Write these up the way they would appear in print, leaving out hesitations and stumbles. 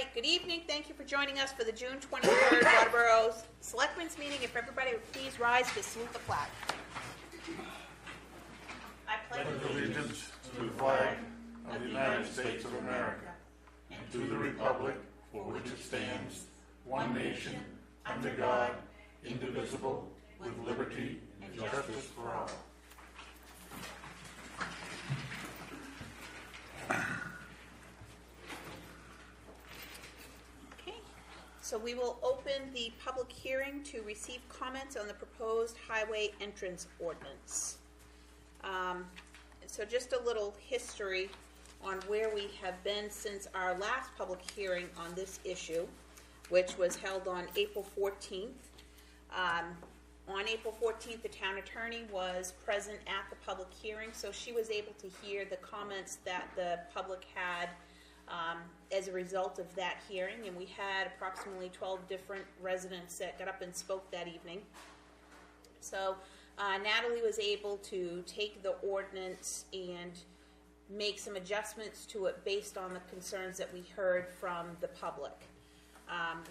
right, good evening. Thank you for joining us for the June 23rd Waterboro Selectmen's meeting. If everybody would please rise to salute the flag. I pledge allegiance to the flag of the United States of America and to the republic for which it stands, one nation, under God, indivisible, with liberty and justice for all. So we will open the public hearing to receive comments on the proposed Highway Entrance Ordinance. So just a little history on where we have been since our last public hearing on this issue, which was held on April 14th. On April 14th, the town attorney was present at the public hearing, so she was able to hear the comments that the public had as a result of that hearing, and we had approximately 12 different residents that got up and spoke that evening. So Natalie was able to take the ordinance and make some adjustments to it based on the concerns that we heard from the public.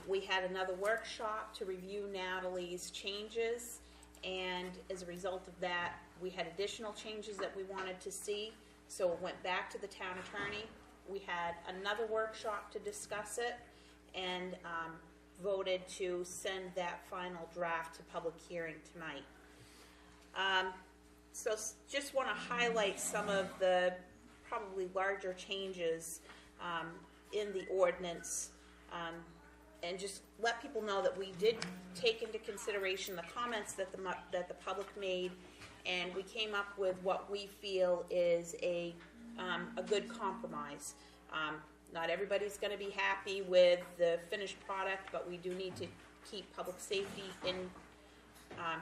We had another workshop to review Natalie's changes, and as a result of that, we had additional changes that we wanted to see, so it went back to the town attorney. We had another workshop to discuss it, and voted to send that final draft to public hearing tonight. So just want to highlight some of the probably larger changes in the ordinance, and just let people know that we did take into consideration the comments that the public made, and we came up with what we feel is a good compromise. Not everybody's going to be happy with the finished product, but we do need to keep public safety in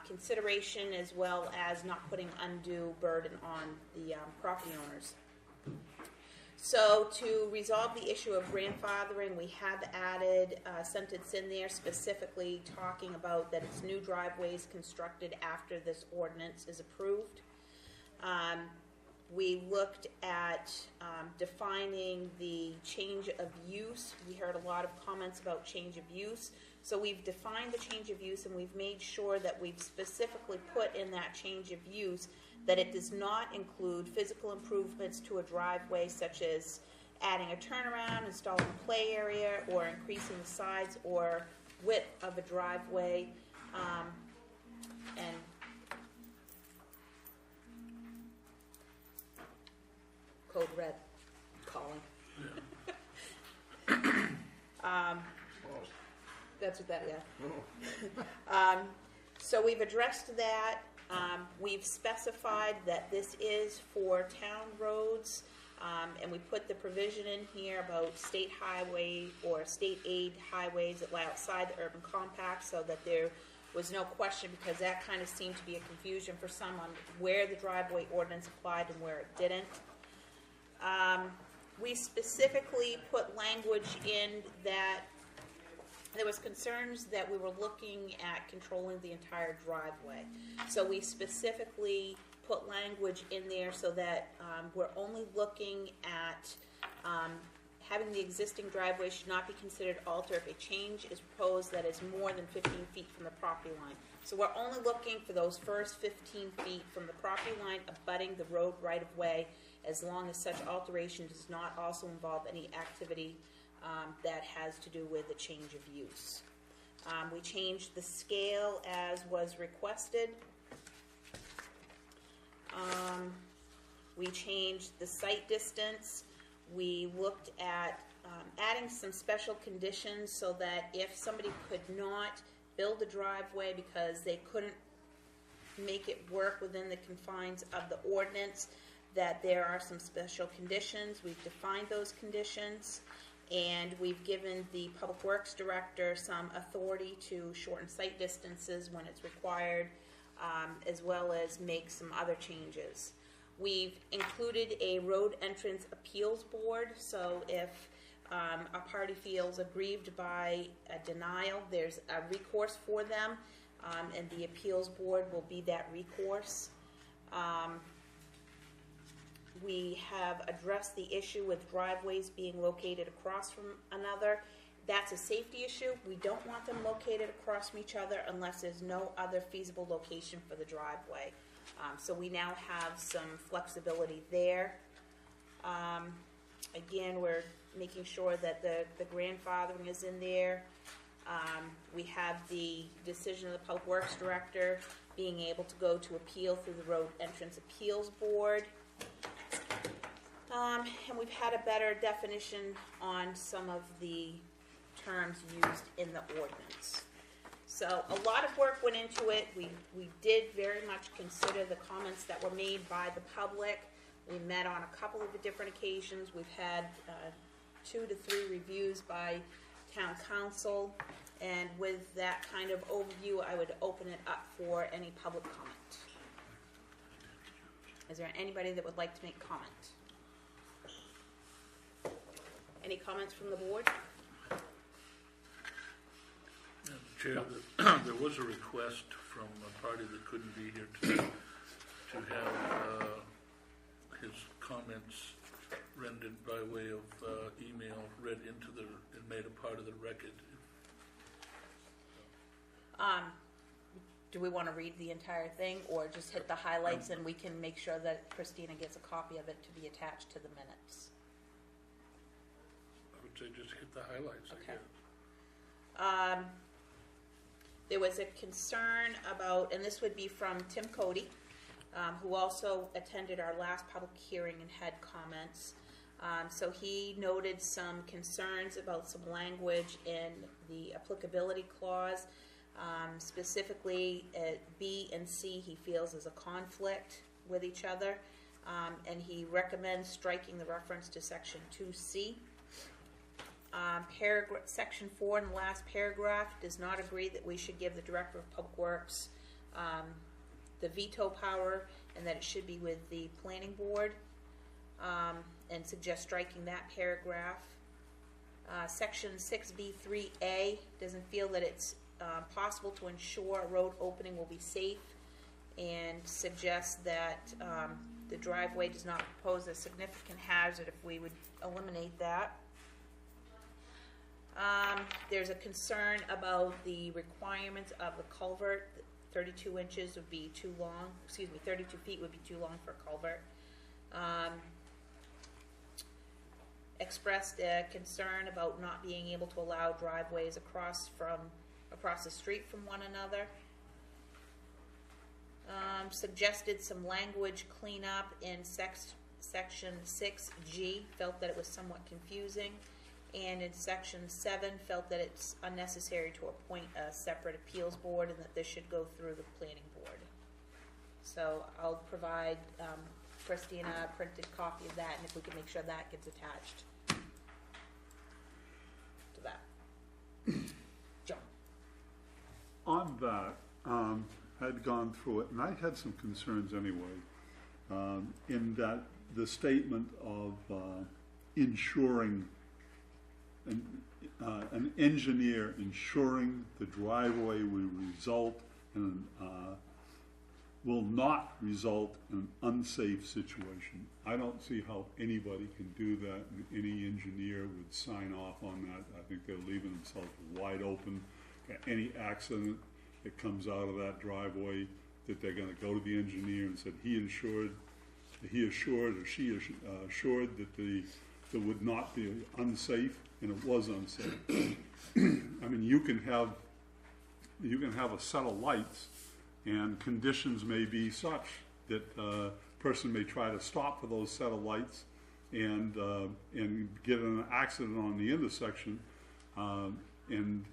consideration, as well as not putting undue burden on the property owners. So to resolve the issue of grandfathering, we have added a sentence in there specifically talking about that it's new driveways constructed after this ordinance is approved. We looked at defining the change of use. We heard a lot of comments about change of use. So we've defined the change of use, and we've made sure that we've specifically put in that change of use that it does not include physical improvements to a driveway, such as adding a turnaround, installing a play area, or increasing the size or width of a driveway, and code red, calling. That's what that, yeah. So we've addressed that. We've specified that this is for town roads, and we put the provision in here about state highway or state aid highways that lie outside the urban compact, so that there was no question, because that kind of seemed to be a confusion for some on where the driveway ordinance applied and where it didn't. We specifically put language in that there was concerns that we were looking at controlling the entire driveway. So we specifically put language in there so that we're only looking at having the existing driveway should not be considered altered if a change is proposed that is more than 15 feet from the property line. So we're only looking for those first 15 feet from the property line abutting the road right of way, as long as such alteration does not also involve any activity that has to do with the change of use. We changed the scale as was requested. We changed the site distance. We looked at adding some special conditions so that if somebody could not build a driveway because they couldn't make it work within the confines of the ordinance, that there are some special conditions. We've defined those conditions, and we've given the Public Works Director some authority to shorten site distances when it's required, as well as make some other changes. We've included a road entrance appeals board, so if a party feels aggrieved by a denial, there's a recourse for them, and the appeals board will be that recourse. We have addressed the issue with driveways being located across from another, that's a safety issue. We don't want them located across from each other unless there's no other feasible location for the driveway. So we now have some flexibility there. Again, we're making sure that the grandfathering is in there. We have the decision of the Public Works Director being able to go to appeal through the Road Entrance Appeals Board. And we've had a better definition on some of the terms used in the ordinance. So a lot of work went into it. We did very much consider the comments that were made by the public. We met on a couple of different occasions. We've had 2 to 3 reviews by town council. And with that kind of overview, I would open it up for any public comment. Is there anybody that would like to make comment? Any comments from the board? Chair, there was a request from a party that couldn't be here today to have his comments rendered by way of email read into and made a part of the record. Do we want to read the entire thing, or just hit the highlights and we can make sure that Christina gets a copy of it to be attached to the minutes? I would say just hit the highlights, Okay. I guess. There was a concern about, and this would be from Tim Cody, who also attended our last public hearing and had comments. So he noted some concerns about some language in the applicability clause. Specifically, B and C he feels is a conflict with each other, and he recommends striking the reference to section 2C. Section 4 in the last paragraph does not agree that we should give the Director of Public Works the veto power, and that it should be with the Planning Board, and suggests striking that paragraph. Section 6B3A doesn't feel that it's possible to ensure a road opening will be safe, and suggests that the driveway does not pose a significant hazard if we would eliminate that. There's a concern about the requirements of the culvert. 32 inches would be too long, 32 feet would be too long for a culvert. Expressed a concern about not being able to allow driveways across the street from one another. Suggested some language cleanup in section 6G, felt that it was somewhat confusing, and in section 7 felt that it's unnecessary to appoint a separate appeals board and that this should go through the planning board. So I'll provide Christina a printed copy of that, and if we can make sure that gets attached to that. John. On that, had gone through it, and I had some concerns anyway, in that the statement of ensuring, an engineer ensuring the driveway will result in, will not result in an unsafe situation. I don't see how anybody can do that, and any engineer would sign off on that. I think they're leaving themselves wide open. Any accident that comes out of that driveway, that they're going to go to the engineer and said he assured or she assured that that would not be unsafe, and it was unsafe. I mean, you can have a set of lights, and conditions may be such that a person may try to stop for those set of lights and get in an accident on the intersection, and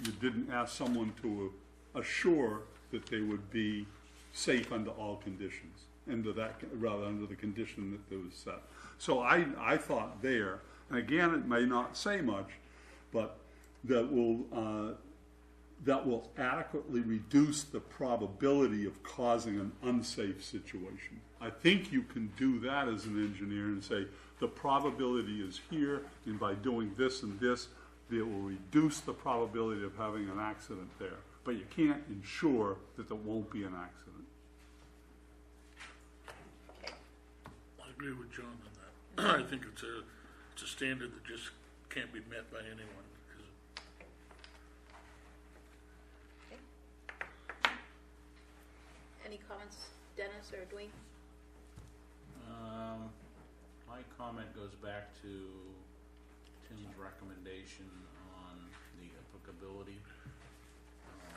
you didn't ask someone to assure that they would be safe under all conditions, under the condition that there was set. So I thought there, and again, it may not say much, but that will adequately reduce the probability of causing an unsafe situation. I think you can do that as an engineer and say the probability is here, and by doing this and this, it will reduce the probability of having an accident there. But you can't ensure that there won't be an accident. I agree with John on that. I think it's a standard that just can't be met by anyone, because comments, Dennis or Dwayne? My comment goes back to Tim's recommendation on the applicability.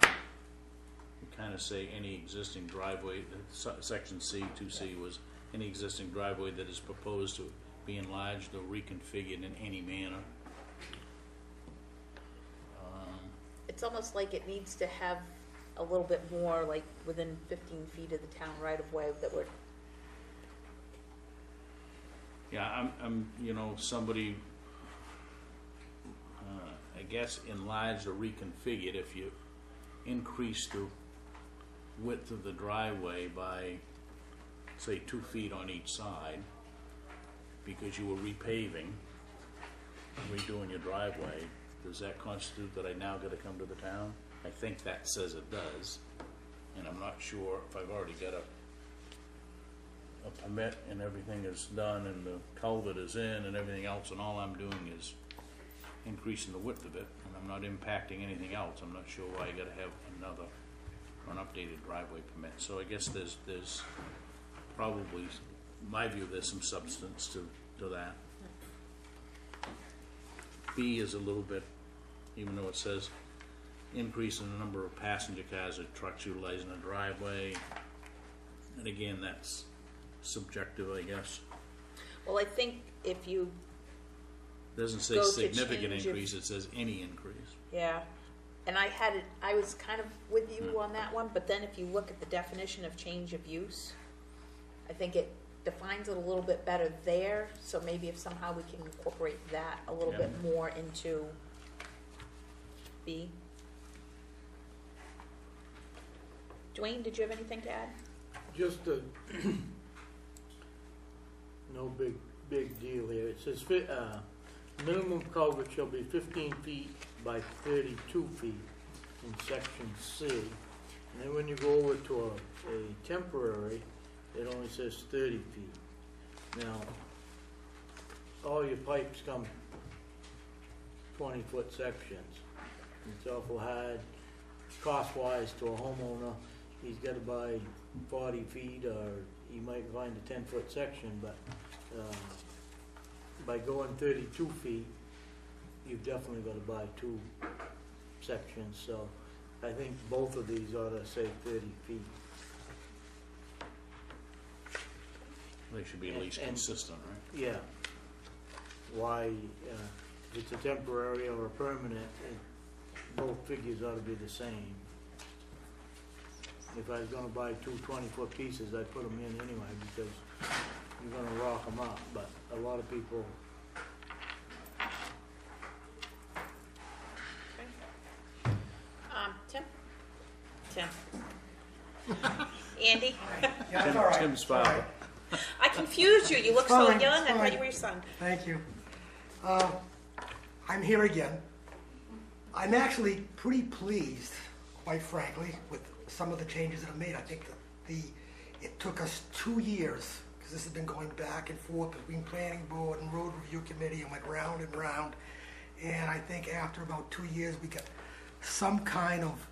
We kind of say any existing driveway, section C, 2C was any existing driveway that is proposed to be enlarged or reconfigured in any manner. It's almost like it needs to have a little bit more, like within 15 feet of the town right of way that would. Yeah, I'm, somebody, I guess enlarged or reconfigured, if you increase the width of the driveway by, say, 2 feet on each side, because you were repaving, redoing your driveway, does that constitute that I now gotta come to the town? I think that says it does, and I'm not sure if I've already got a permit and everything is done and the culvert is in and everything else, and all I'm doing is increasing the width of it, and I'm not impacting anything else. I'm not sure why I gotta have another, an updated driveway permit. So I guess there's probably, in my view, there's some substance to that. B is a little bit, even though it says increase in the number of passenger cars or trucks utilizing a driveway, and again, that's subjective, I guess. Well, I think if you, Doesn't say Go to significant change increase, it says any increase. yeah, and I was kind of with you on that one, but then if you look at the definition of change of use, I think it defines it a little bit better there, so maybe if somehow we can incorporate that a little Yeah. bit more into B. Dwayne, did you have anything to add? Just a, no big deal here. It says, minimum culvert shall be 15 feet by 32 feet in section C. And then when you go over to a temporary, it only says 30 feet. Now, all your pipes come 20-foot sections. It's awful hard, cost-wise, to a homeowner. He's got to buy 40 feet, or he might find a 10-foot section, but by going 32 feet, you've definitely got to buy 2 sections. So I think both of these ought to say 30 feet. They should be at least And- consistent, right? Yeah. Why, if it's a temporary or a permanent, both figures ought to be the same. If I was gonna buy 2 20-foot pieces, I'd put them in anyway, because you're gonna rock them up, but a lot of people, Tim? Andy? Yeah, it's all right. Tim's It's all right. father. I confused you. You look so Fine, young. I fine. thought you were your son. Thank you. I'm here again. I'm actually pretty pleased, quite frankly, with some of the changes that are made. I think that it took us 2 years, because this has been going back and forth between planning board and road review committee, and went round and round. And I think after about 2 years, we got some kind of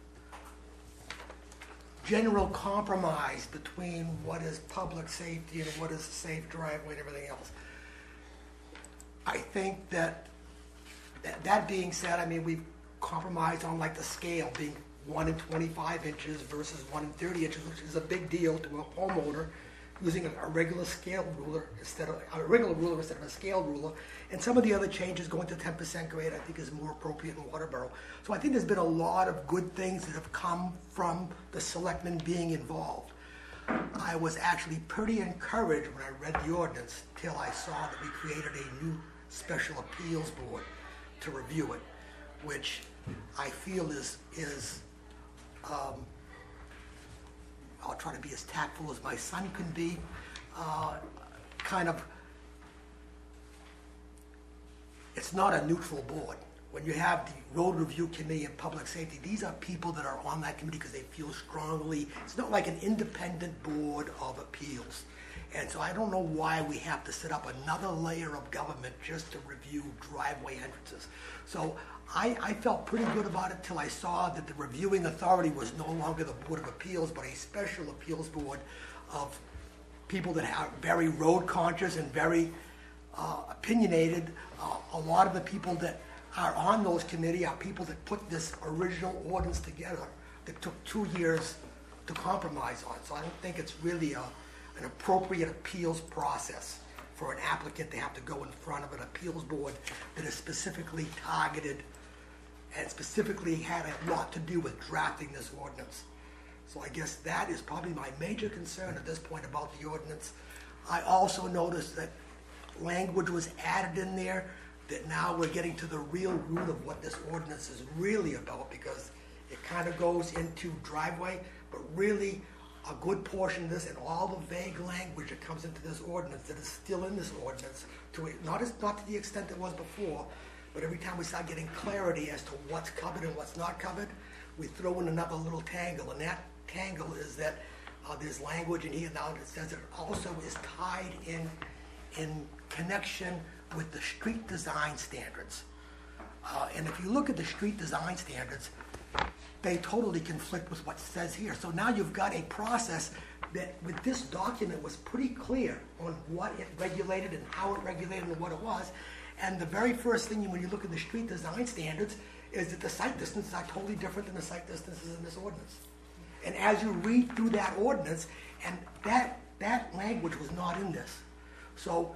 general compromise between what is public safety and what is a safe driveway and everything else. I think that being said, I mean, we've compromised on like the scale being 1 in 25 inches versus 1 in 30 inches, which is a big deal to a homeowner using a regular scale ruler instead of a scale ruler. And some of the other changes going to 10% grade I think is more appropriate in Waterboro. So I think there's been a lot of good things that have come from the selectmen being involved. I was actually pretty encouraged when I read the ordinance till I saw that we created a new special appeals board to review it, which I feel is I'll try to be as tactful as my son can be, kind of, it's not a neutral board. When you have the road review committee and public safety, these are people that are on that committee because they feel strongly. It's not like an independent board of appeals. And so I don't know why we have to set up another layer of government just to review driveway entrances. So I felt pretty good about it till I saw that the reviewing authority was no longer the Board of Appeals, but a special appeals board of people that are very road conscious and very opinionated. A lot of the people that are on those committee are people that put this original ordinance together that took 2 years to compromise on. So I don't think it's really an appropriate appeals process for an applicant to have to go in front of an appeals board that is specifically targeted and specifically had a lot to do with drafting this ordinance. So I guess that is probably my major concern at this point about the ordinance. I also noticed that language was added in there that now we're getting to the real root of what this ordinance is really about, because it kind of goes into driveway, but really a good portion of this and all the vague language that comes into this ordinance that is still in this ordinance, not to the extent it was before, but every time we start getting clarity as to what's covered and what's not covered, we throw in another little tangle, and that tangle is that there's language in here now that says it also is tied in connection with the street design standards. And if you look at the street design standards, they totally conflict with what says here. So now you've got a process that with this document was pretty clear on what it regulated and how it regulated and what it was. And the very first thing when you look at the street design standards is that the site distances are totally different than the site distances in this ordinance. And as you read through that ordinance, and that language was not in this. So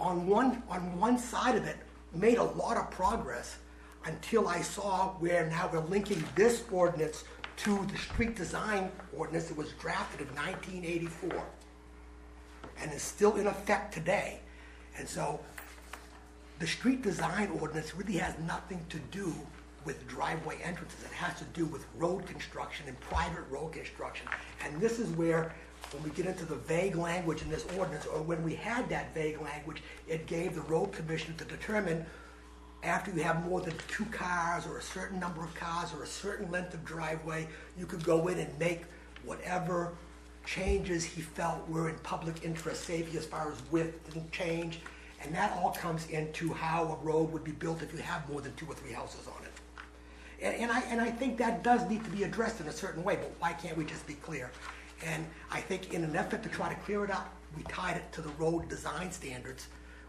on one side of it, made a lot of progress until I saw where now we're linking this ordinance to the street design ordinance that was drafted in 1984 and is still in effect today. And so the street design ordinance really has nothing to do with driveway entrances. It has to do with road construction and private road construction. And this is where, when we get into the vague language in this ordinance, or when we had that vague language, it gave the road commissioner to determine after you have more than 2 cars or a certain number of cars or a certain length of driveway, you could go in and make whatever changes he felt were in public interest, safety as far as width and change. And that all comes into how a road would be built if you have more than 2 or 3 houses on it. And I think that does need to be addressed in a certain way, but why can't we just be clear? And I think in an effort to try to clear it up, we tied it to the road design standards,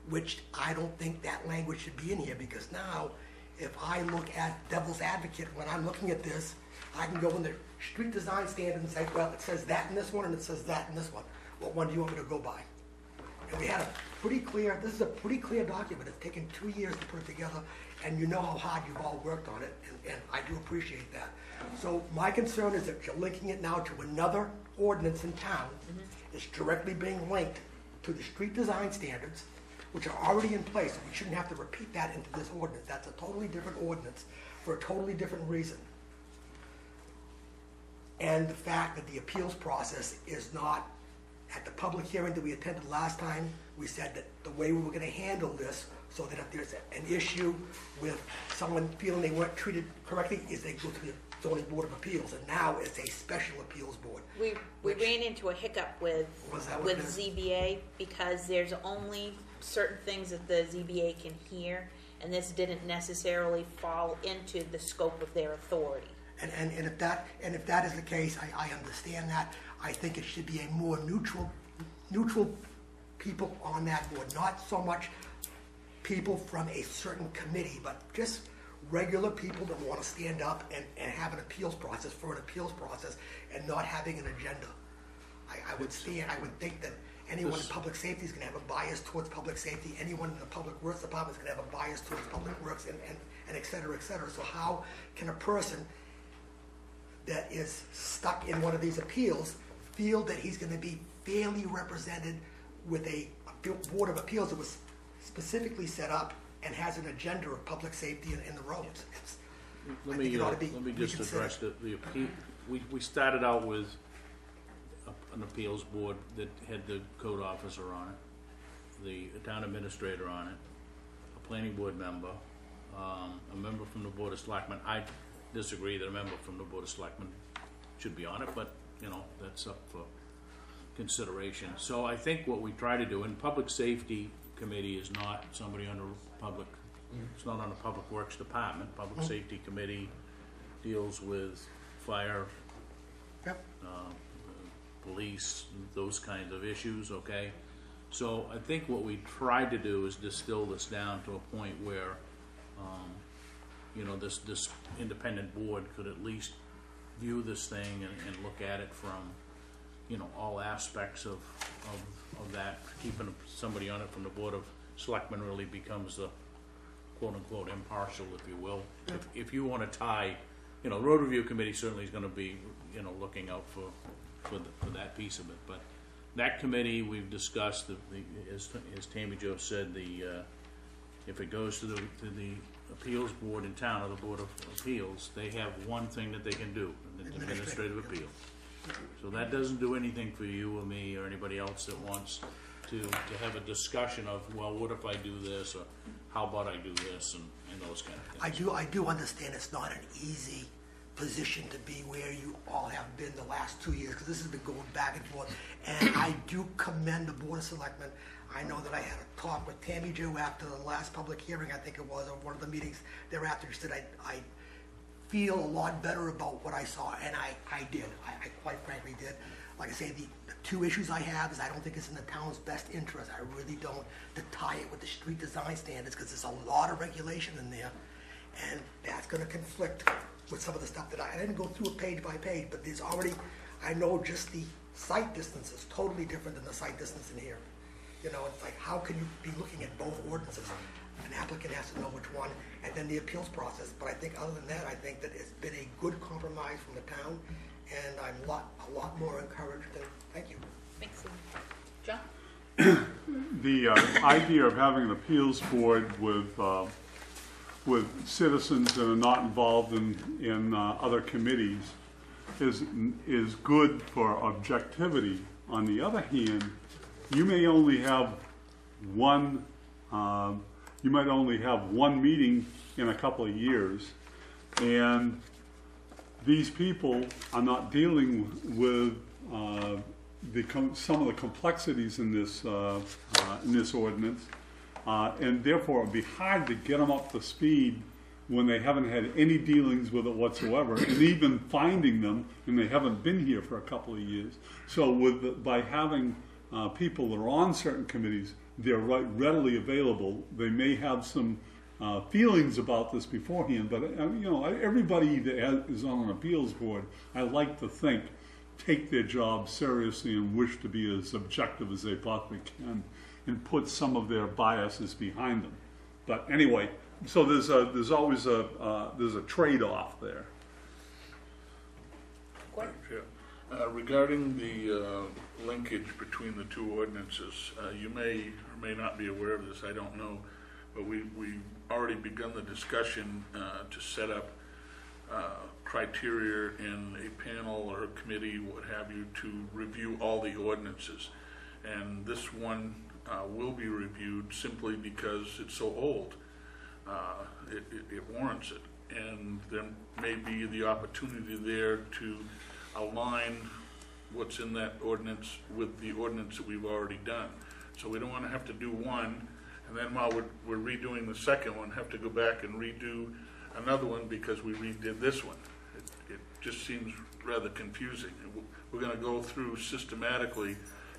which I don't think that language should be in here, because now if I look at devil's advocate, when I'm looking at this, I can go in the street design standard and say, well, it says that in this one and it says that in this one. What one do you want me to go by? And we had a pretty clear, this is a pretty clear document. It's taken 2 years to put it together, and you know how hard you've all worked on it, and I do appreciate that. So my concern is that you're linking it now to another ordinance in town. It's directly being linked to the street design standards, which are already in place. So we shouldn't have to repeat that into this ordinance. That's a totally different ordinance for a totally different reason. And the fact that the appeals process is not, at the public hearing that we attended last time, we said that the way we were going to handle this, so that if there's an issue with someone feeling they weren't treated correctly, is they go to the zoning board of appeals, and now it's a special appeals board. We ran into a hiccup with ZBA, because there's only certain things that the ZBA can hear, and this didn't necessarily fall into the scope of their authority. And if that is the case, I understand that. I think it should be a more neutral people on that board, not so much people from a certain committee, but just regular people that want to stand up and have an appeals process for an appeals process, and not having an agenda. I would think that anyone in public safety is going to have a bias towards public safety. Anyone in the public works department is going to have a bias towards public works, and et cetera, et cetera. So how can a person that is stuck in one of these appeals feel that he's going to be fairly represented with a board of appeals that was specifically set up and has an agenda of public safety in the roads? Let me just address the appeal. We started out with an appeals board that had the code officer on it, the town administrator on it, a planning board member, a member from the Board of Selectmen. I disagree that a member from the Board of Selectmen should be on it, but that's up for consideration. So I think what we try to do, and public safety committee is not somebody on the public It's not on the Public Works Department. Public Safety Committee deals with fire, Yep. police, those kinds of issues, okay? So I think what we tried to do is distill this down to a point where, you know, this independent board could at least view this thing and look at it from, you know, all aspects of that. Keeping somebody on it from the Board of Selectmen really becomes the quote-unquote impartial, if you will. If you want to tie, you know, the Road Review Committee certainly is going to be, you know, looking out for that piece of it. But that committee, we've discussed, as Tammy Jo said, if it goes to the appeals board in town, or the Board of Appeals, they have one thing that they can do, an administrative appeal. So that doesn't do anything for you or me or anybody else that wants to have a discussion of, well, what if I do this, or how about I do this, and those kind of things. I do understand it's not an easy position to be where you all have been the last 2 years, because this has been going back and forth. And I do commend the Board of Selectmen. I know that I had a talk with Tammy Jo after the last public hearing, I think it was, or one of the meetings thereafter. She said, I feel a lot better about what I saw, and I did. I quite frankly did. Like I say, the two issues I have is I don't think it's in the town's best interest. I really don't, to tie it with the street design standards, because there's a lot of regulation in there, and that's going to conflict with some of the stuff that I didn't go through it page by page, but there's already, I know just the site distance is totally different than the site distance in here. You know, it's like, how can you be looking at both ordinances? An applicant has to know which one, and then the appeals process. But I think other than that, I think that it's been a good compromise from the town, and I'm a lot more encouraged, and thank you. Thanks, John? The idea of having an appeals board with citizens that are not involved in other committees is good for objectivity. On the other hand, you may only have one meeting in a couple of years, and these people are not dealing with some of the complexities in this ordinance, and therefore it'd be hard to get them up to speed when they haven't had any dealings with it whatsoever, and even finding them, and they haven't been here for a couple of years. So by having people that are on certain committees, they're readily available. They may have some feelings about this beforehand, but you know, everybody that is on an appeals board, I like to think, take their job seriously and wish to be as objective as they possibly can, and put some of their biases behind them. But anyway, so there's always a trade-off there. Gordon? Regarding the linkage between the two ordinances, you may or may not be aware of this, I don't know, but we've already begun the discussion to set up criteria in a panel or a committee, what have you, to review all the ordinances. And this one will be reviewed simply because it's so old. It warrants it. And there may be the opportunity there to align what's in that ordinance with the ordinance that we've already done. So we don't want to have to do one, and then while we're redoing the second one, have to go back and redo another one because we redid this one. It just seems rather confusing. We're going to go through systematically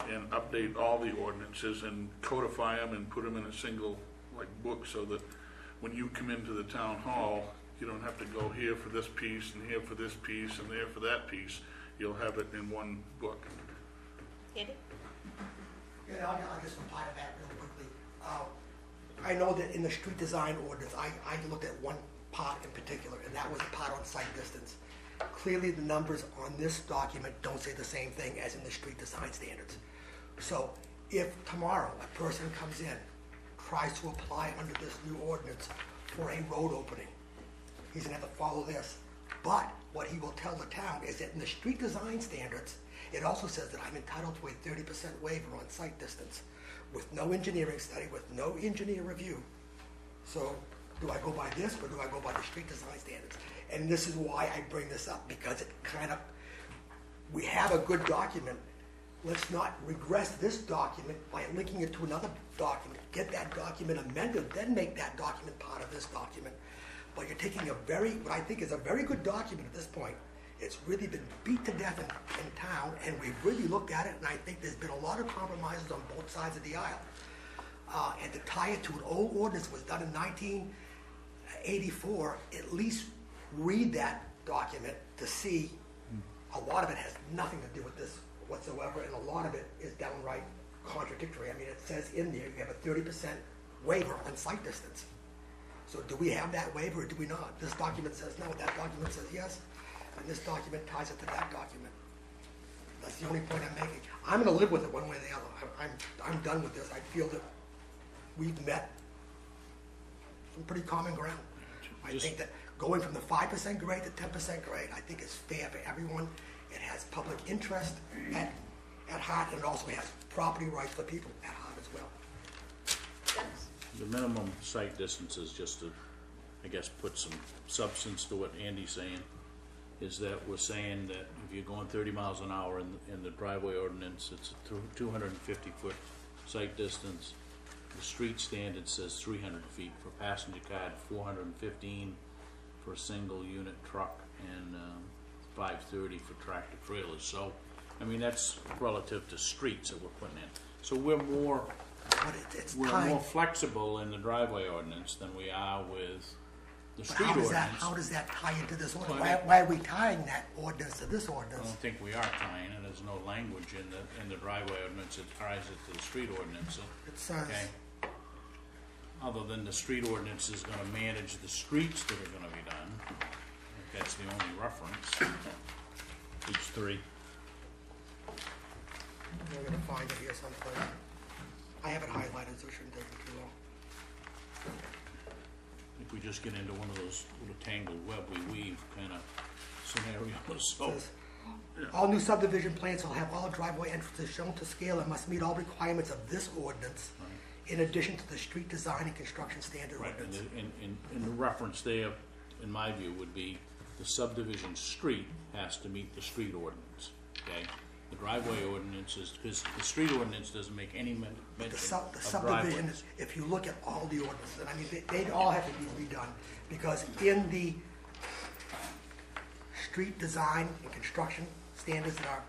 and update all the ordinances and codify them and put them in a single book, so that when you come into the town hall, you don't have to go here for this piece and here for this piece and there for that piece. You'll have it in one book. Andy? Yeah, I'll just reply to that really quickly. I know that in the street design ordinance, I looked at one part in particular, and that was the part on site distance. Clearly, the numbers on this document don't say the same thing as in the street design standards. So if tomorrow a person comes in, tries to apply under this new ordinance for a road opening, he's gonna have to follow this. But what he will tell the town is that in the street design standards, it also says that I'm entitled to a 30% waiver on site distance with no engineering study, with no engineer review. So do I go by this, or do I go by the street design standards? And this is why I bring this up, because it kind of, we have a good document, let's not regress this document by linking it to another document. Get that document amended, then make that document part of this document. But you're taking what I think is a very good document at this point. It's really been beat to death in town, and we've really looked at it, and I think there's been a lot of compromises on both sides of the aisle. And to tie it to an old ordinance that was done in 1984, at least read that document to see a lot of it has nothing to do with this whatsoever, and a lot of it is downright contradictory. I mean, it says in there you have a 30% waiver on site distance. So do we have that waiver or do we not? This document says no, that document says yes, and this document ties it to that document. That's the only point I'm making. I'm going to live with it one way or the other. I'm done with this. I feel that we've met some pretty common ground. I think that going from the 5% grade to 10% grade, I think is fair for everyone. It has public interest at heart, and it also has property rights for people at heart as well. The minimum site distance is just to, I guess, put some substance to what Andy's saying, is that we're saying that if you're going 30 miles an hour in the driveway ordinance, it's a 250-foot site distance. The street standard says 300 feet for passenger car, 415 for a single unit truck, and 530 for tractor trailers. So, I mean, that's relative to streets that we're putting in. So we're more But it's we're tied. more flexible in the driveway ordinance than we are with the But street how does ordinance. how does that tie into this ordinance? Well, Why are we tying that ordinance to this I ordinance? don't think we are tying, and there's no language in the driveway ordinance that ties it to the street ordinance. It says, Okay. Other than the street ordinance is gonna manage the streets that are gonna be done. I think that's the only reference. Page 3. I'm going to find it here someplace. I have it highlighted, so it shouldn't take me too long. If we just get into one of those little tangled web we weave kind of scenarios, so. It says, all new subdivision plans will have all driveway entrances shown to scale and must meet all requirements of this ordinance, in addition to the street design and construction standard Right, and ordinance. the reference there, in my view, would be the subdivision street has to meet the street ordinance, okay? The driveway ordinance is, because the street ordinance doesn't make any mention The of subdivision, driveways. if you look at all the ordinances, and I mean, they all have to be redone, because in the street design and construction standards that are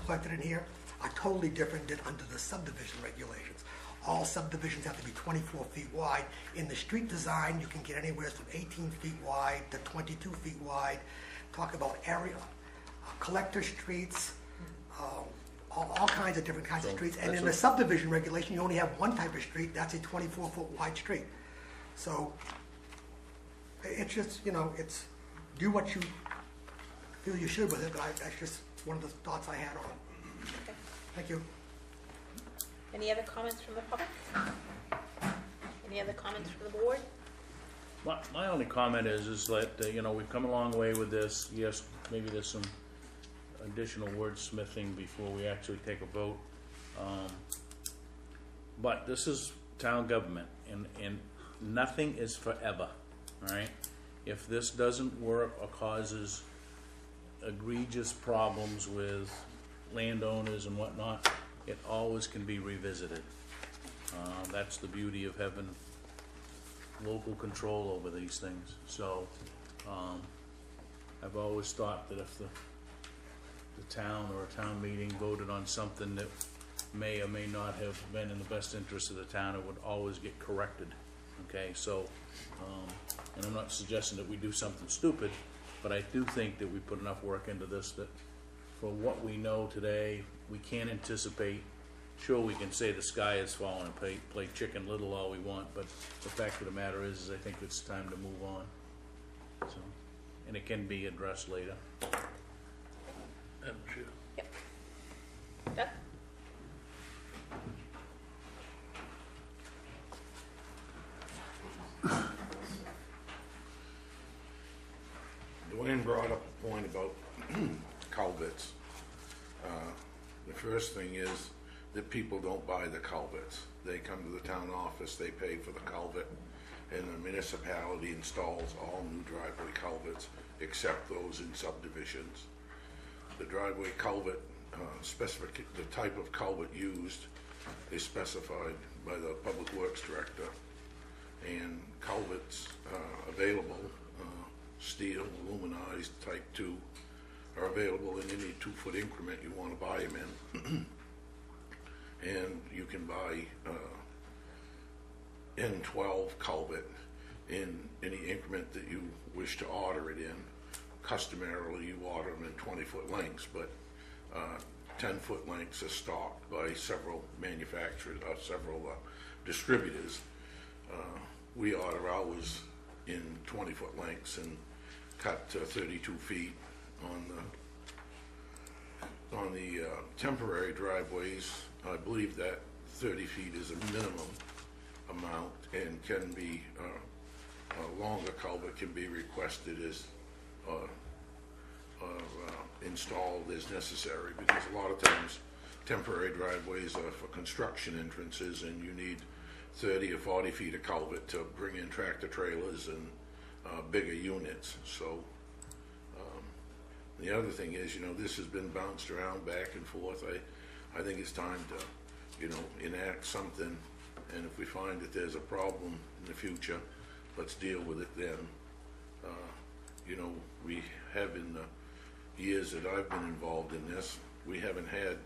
collected in here are totally different than under the subdivision regulations. All subdivisions have to be 24 feet wide. In the street design, you can get anywhere from 18 feet wide to 22 feet wide. Talk about area, collector streets, all kinds of different kinds of streets. And that's in the subdivision regulation, you only have one type of street, that's a 24-foot wide street. So it's just, it's do what you feel you should with it, but that's just one of the thoughts I had on it. Okay. Thank you. Any other comments from the public? Any other comments from the board? My only comment is that, we've come a long way with this. Yes, maybe there's some additional wordsmithing before we actually take a vote. But this is town government, and nothing is forever, all right? If this doesn't work or causes egregious problems with landowners and whatnot, it always can be revisited. That's the beauty of having local control over these things. So, I've always thought that if the town or a town meeting voted on something that may or may not have been in the best interest of the town, it would always get corrected, okay? So, and I'm not suggesting that we do something stupid, but I do think that we put enough work into this that for what we know today, we can't anticipate. Sure, we can say the sky is falling and play Chicken Little all we want, but the fact of the matter is I think it's time to move on. So, and it can be addressed later. Madam Chair. Yep. Doug? Dwayne brought up a point about culverts. The first thing is that people don't buy the culverts. They come to the town office, they pay for the culvert, and the municipality installs all new driveway culverts, except those in subdivisions. The driveway culvert the type of culvert used is specified by the Public Works Director, and culverts available, steel, aluminized, type 2, are available in any 2-foot increment you want to buy them in. And you can buy N12 culvert in any increment that you wish to order it in. Customarily, you order them in 20-foot lengths, but 10-foot lengths are stocked by several manufacturers, several distributors. We order ours in 20-foot lengths and cut 32 feet on the temporary driveways. I believe that 30 feet is a minimum amount, and can be a longer culvert can be requested as installed as necessary, because a lot of times temporary driveways are for construction entrances, and you need 30 or 40 feet of culvert to bring in tractor trailers and bigger units. So the other thing is, this has been bounced around back and forth. I think it's time to, enact something, and if we find that there's a problem in the future, let's deal with it then. We have, in the years that I've been involved in this, we haven't had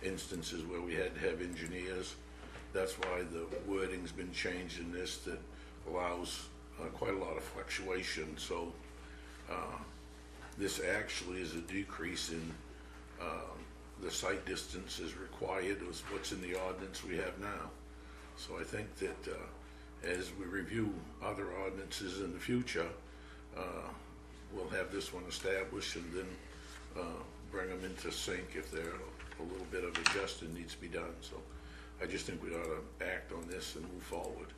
instances where we had to have engineers. That's why the wording's been changed in this, that allows quite a lot of fluctuation. So this actually is a decrease in the site distance is required, was what's in the ordinance we have now. So I think that as we review other ordinances in the future, we'll have this one established, and then bring them into sync if there a little bit of adjusting needs to be done. So I just think we ought to act on this and move forward.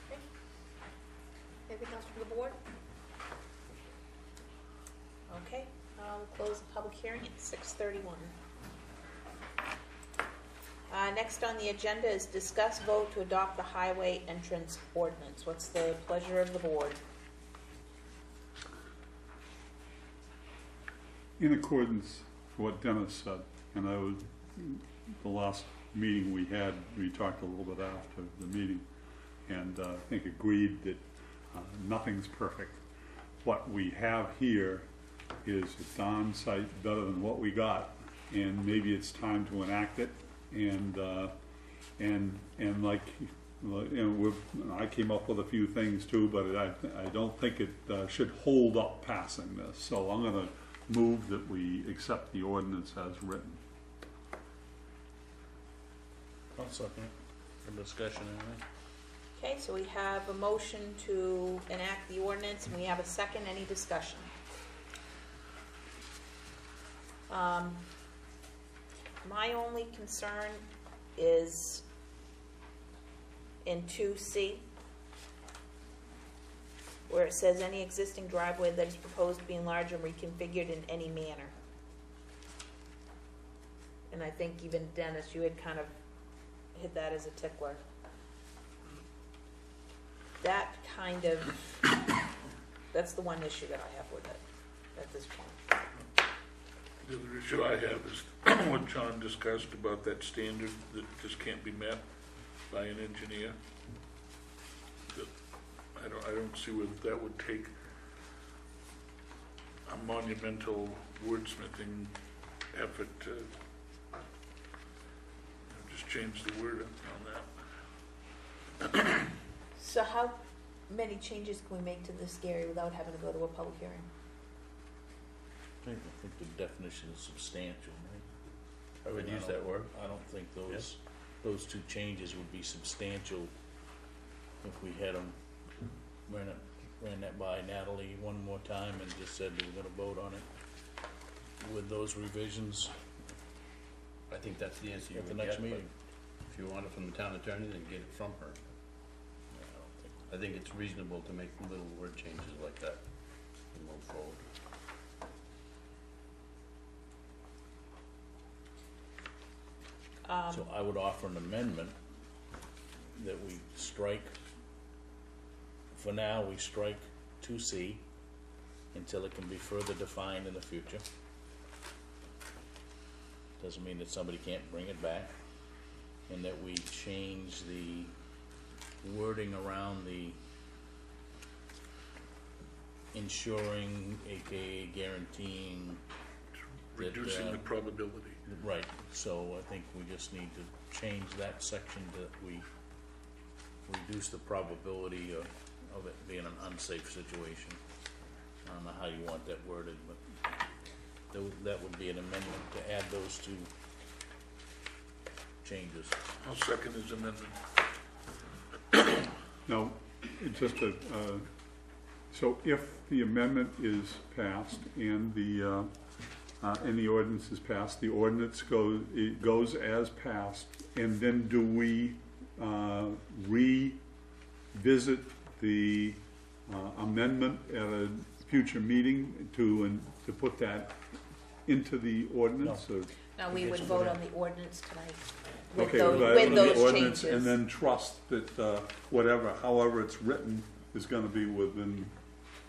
Okay. Anything else from the board? Okay, we'll close the public hearing at 6:31. Next on the agenda is discuss vote to adopt the Highway Entrance Ordinance. What's the pleasure of the board? In accordance with what Dennis said, and the last meeting we had, we talked a little bit after the meeting, and I think agreed that nothing's perfect. What we have here is a darn sight better than what we got, and maybe it's time to enact it. And like, I came up with a few things too, but I don't think it should hold up passing this. So I'm going to move that we accept the ordinance as written. I'll second it. For discussion anyway. Okay, so we have a motion to enact the ordinance, and we have a second. Any discussion? My only concern is in 2C, where it says any existing driveway that is proposed to be enlarged and reconfigured in any manner. And I think even Dennis, you had kind of hit that as a tickler. That kind of, that's the one issue that I have with it at this point. The other issue I have is what John discussed about that standard that just can't be met by an engineer. I don't see where that would take a monumental wordsmithing effort to just change the word on that. So how many changes can we make to this, Gary, without having to go to a public hearing? I think the definition is substantial, right? I would use that word. I don't think those two changes would be substantial if we had them, ran that by Natalie one more time and just said we were gonna vote on it with those revisions I think that's the answer you at the would next get, but meeting. if you want it from the town attorney, then get it from her. I think it's reasonable to make little word changes like that and move forward. So I would offer an amendment that we strike, for now, we strike 2C until it can be further defined in the future. Doesn't mean that somebody can't bring it back. And that we change the wording around the ensuring, AKA guaranteeing. that, Reducing the probability. Right, so I think we just need to change that section that we reduce the probability of it being an unsafe situation. I don't know how you want that worded, but that would be an amendment to add those two changes. I'll second his amendment. Now, just so if the amendment is passed and the ordinance is passed, the ordinance goes as passed, and then do we revisit the amendment at a future meeting to put that into the ordinance? No. Or- Now, we would vote on the ordinance tonight with Okay, those, vote with on the those ordinance changes. and then trust that however it's written is gonna be within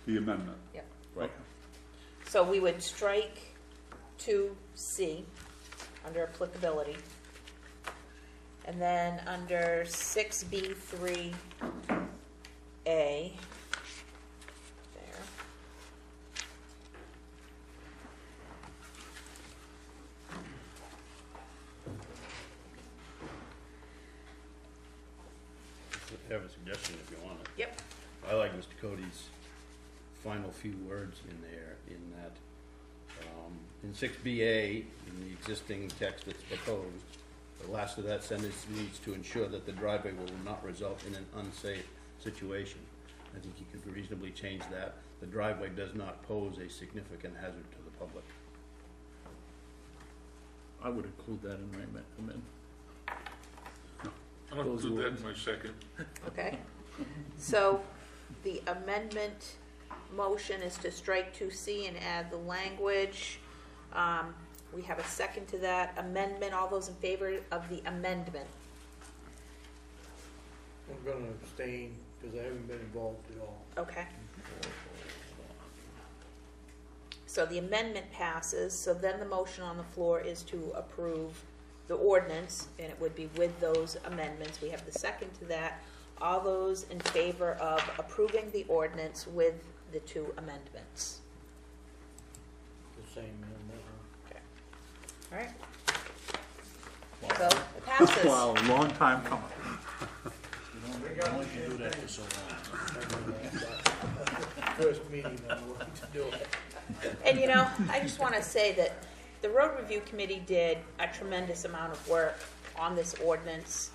the amendment. Yep. Right. So we would strike 2C under applicability. And then under 6B3A, there. I have a suggestion if you want it. Yep. I like Mr. Cody's final few words in there, in that, in 6BA, in the existing text that's proposed, the last of that sentence needs to ensure that the driveway will not result in an unsafe situation. I think you could reasonably change that. The driveway does not pose a significant hazard to the public. I would include that in my amendment. I'll include that in my second. Okay. So the amendment motion is to strike 2C and add the language. We have a second to that amendment. All those in favor of the amendment? I'm gonna abstain because I haven't been involved at all. Okay. So the amendment passes, so then the motion on the floor is to approve the ordinance, and it would be with those amendments. We have the second to that. All those in favor of approving the ordinance with the two amendments? The same amendment. Okay. All right. So it passes. Wow, long time coming. Why would you do that for so long? First meeting, I'm willing to do it. And you know, I just want to say that the road review committee did a tremendous amount of work on this ordinance,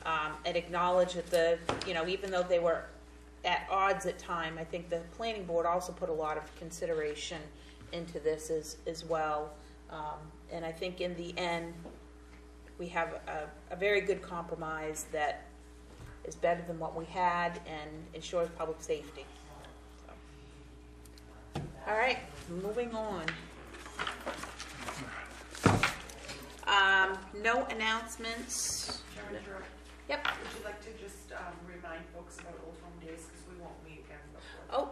and acknowledge that even though they were at odds at time, I think the planning board also put a lot of consideration into this as well. And I think in the end, we have a very good compromise that is better than what we had and ensures public safety. So. All right, moving on. No announcements. Treasurer, Yep. would you like to just remind folks about Old Home Days, because we won't meet again before.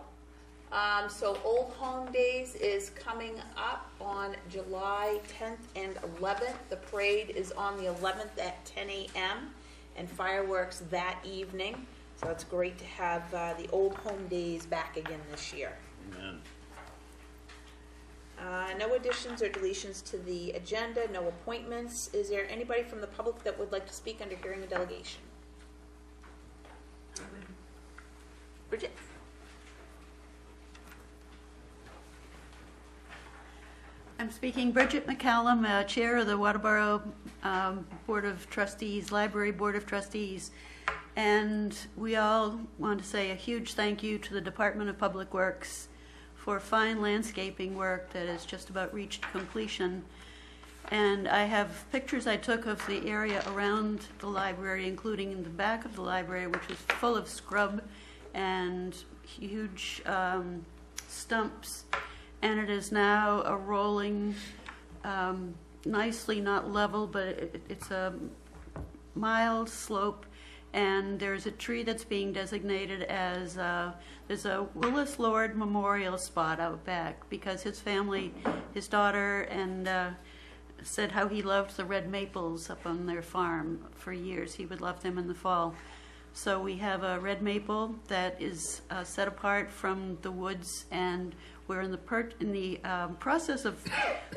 So Old Home Days is coming up on July 10th and 11th. The parade is on the 11th at 10 a.m. and fireworks that evening. So it's great to have the Old Home Days back again this year. Amen. No additions or deletions to the agenda, no appointments. Is there anybody from the public that would like to speak under hearing a delegation? Bridget? I'm speaking Bridget McCallum, Chair of the Waterboro Board of Trustees, Library Board of Trustees. And we all want to say a huge thank you to the Department of Public Works for fine landscaping work that has just about reached completion. And I have pictures I took of the area around the library, including in the back of the library, which was full of scrub and huge stumps. And it is now a rolling, nicely not level, but it's a mild slope, And there's a tree that's being designated as, there's a Willis Lord Memorial spot out back because his family, his daughter, and said how he loved the red maples up on their farm for years. He would love them in the fall. So we have a red maple that is set apart from the woods, and we're in the process of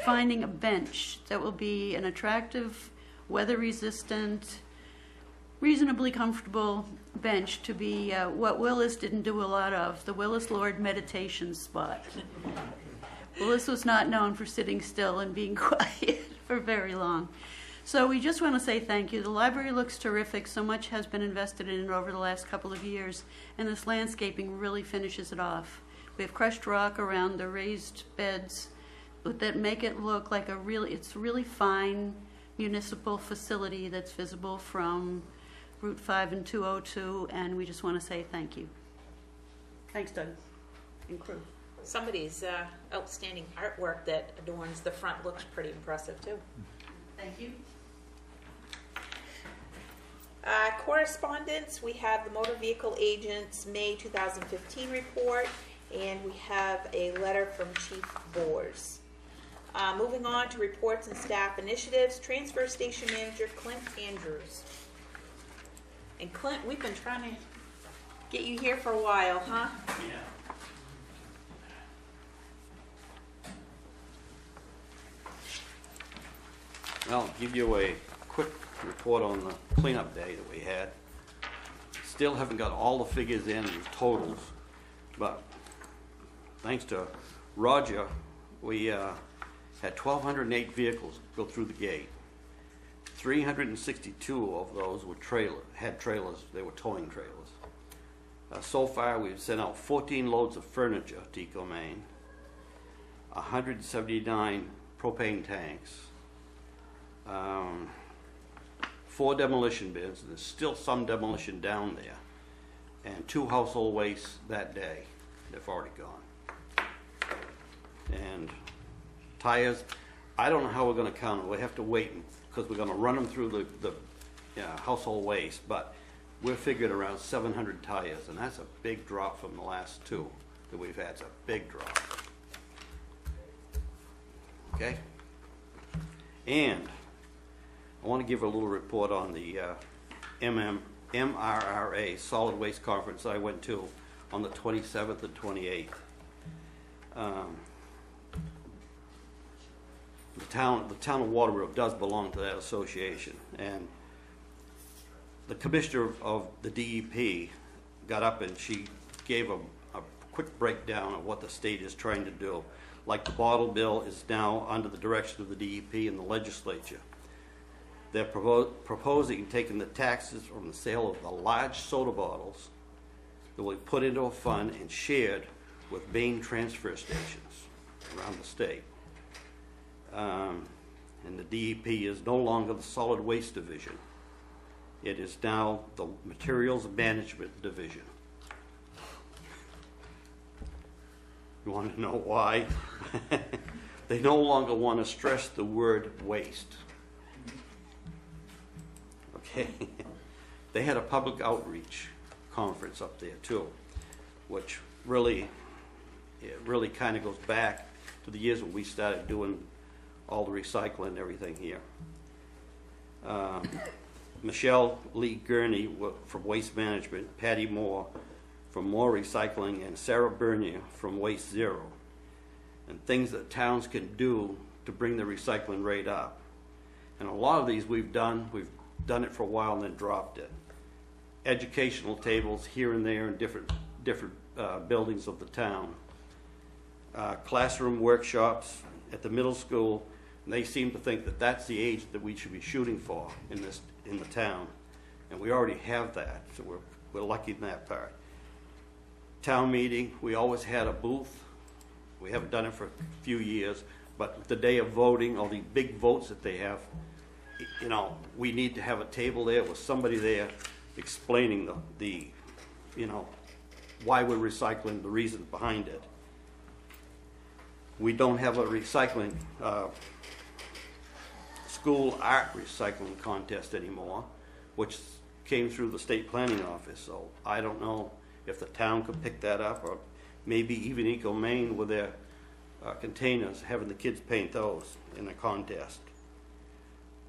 finding a bench that will be an attractive, weather-resistant, reasonably comfortable bench to be what Willis didn't do a lot of, the Willis Lord meditation spot. Willis was not known for sitting still and being quiet for very long. So we just want to say thank you. The library looks terrific. So much has been invested in it over the last couple of years, and this landscaping really finishes it off. We have crushed rock around the raised beds that make it look like it's really fine municipal facility that's visible from Route 5 and 202, and we just want to say thank you. Thanks, Doug and crew. Somebody's outstanding artwork that adorns the front looks pretty impressive too. Thank you. Correspondence, we have the motor vehicle agent's May 2015 report, and we have a letter from Chief Boers. Moving on to reports and staff initiatives, transfer station manager Clint Andrews. And Clint, we've been trying to get you here for a while, huh? Yeah. Well, I'll give you a quick report on the cleanup day that we had. Still haven't got all the figures in and totals, but thanks to Roger, we had 1,208 vehicles go through the gate. 362 of those were had trailers. They were towing trailers. So far, we've sent out 14 loads of furniture to Eco Maine, 179 propane tanks, 4 demolition bins. There's still some demolition down there, and 2 household wastes that day. They've already gone. And tires, I don't know how we're going to count them. We have to wait because we're going to run them through the household waste, but we're figured around 700 tires, and that's a big drop from the last 2 that we've had. It's a big drop. Okay? And I want to give a little report on the MRRA Solid Waste Conference I went to on the 27th and 28th. The town of Waterboro does belong to that association, and the commissioner of the DEP got up and she gave a quick breakdown of what the state is trying to do. Like the bottle bill is now under the direction of the DEP and the legislature. They're proposing taking the taxes from the sale of the large soda bottles that will be put into a fund and shared with Maine transfer stations around the state. And the DEP is no longer the solid waste division. It is now the materials management division. You want to know why? They no longer want to stress the word waste. Okay? They had a public outreach conference up there too, which really kind of goes back to the years when we started doing all the recycling and everything here. Michelle Lee Gurney from Waste Management, Patty Moore from Moore Recycling, and Sarah Bernier from Waste Zero, and things that towns can do to bring the recycling rate up. And a lot of these we've done it for a while and then dropped it. Educational tables here and there in different buildings of the town. Classroom workshops at the middle school, and they seem to think that that's the age that we should be shooting for in the town, and we already have that, so we're lucky in that part. Town meeting, we always had a booth. We haven't done it for a few years, but the day of voting, all the big votes that they have, we need to have a table there with somebody there explaining the why we're recycling, the reasons behind it. We don't have a recycling school art recycling contest anymore, which came through the state planning office, so I don't know if the town could pick that up, or maybe even Eco Maine with their containers, having the kids paint those in a contest.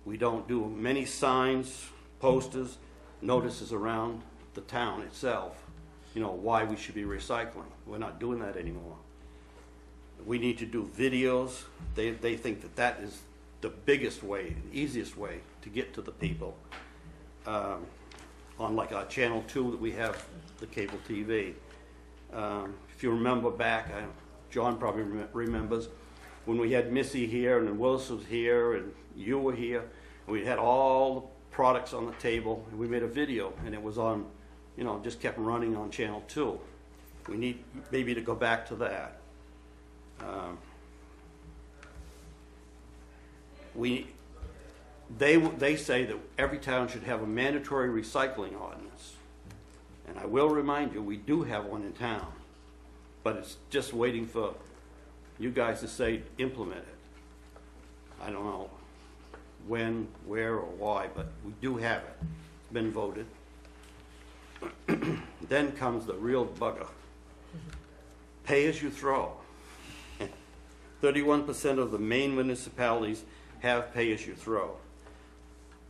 We don't do many signs, posters, notices around the town itself, you know, why we should be recycling. We're not doing that anymore. We need to do videos. They think that that is the biggest way, the easiest way to get to the people. On like our Channel 2 that we have, the cable TV. If you remember back, John probably remembers, when we had Missy here and then Willis was here and you were here, and we had all the products on the table, and we made a video, and it was on, you know, just kept running on Channel 2. We need maybe to go back to that. They say that every town should have a mandatory recycling ordinance. And I will remind you, we do have one in town, but it's just waiting for you guys to say implement it. I don't know when, where, or why, but we do have it. It's been voted. Then comes the real bugger. Pay as you throw. 31% of the Maine municipalities have pay as you throw.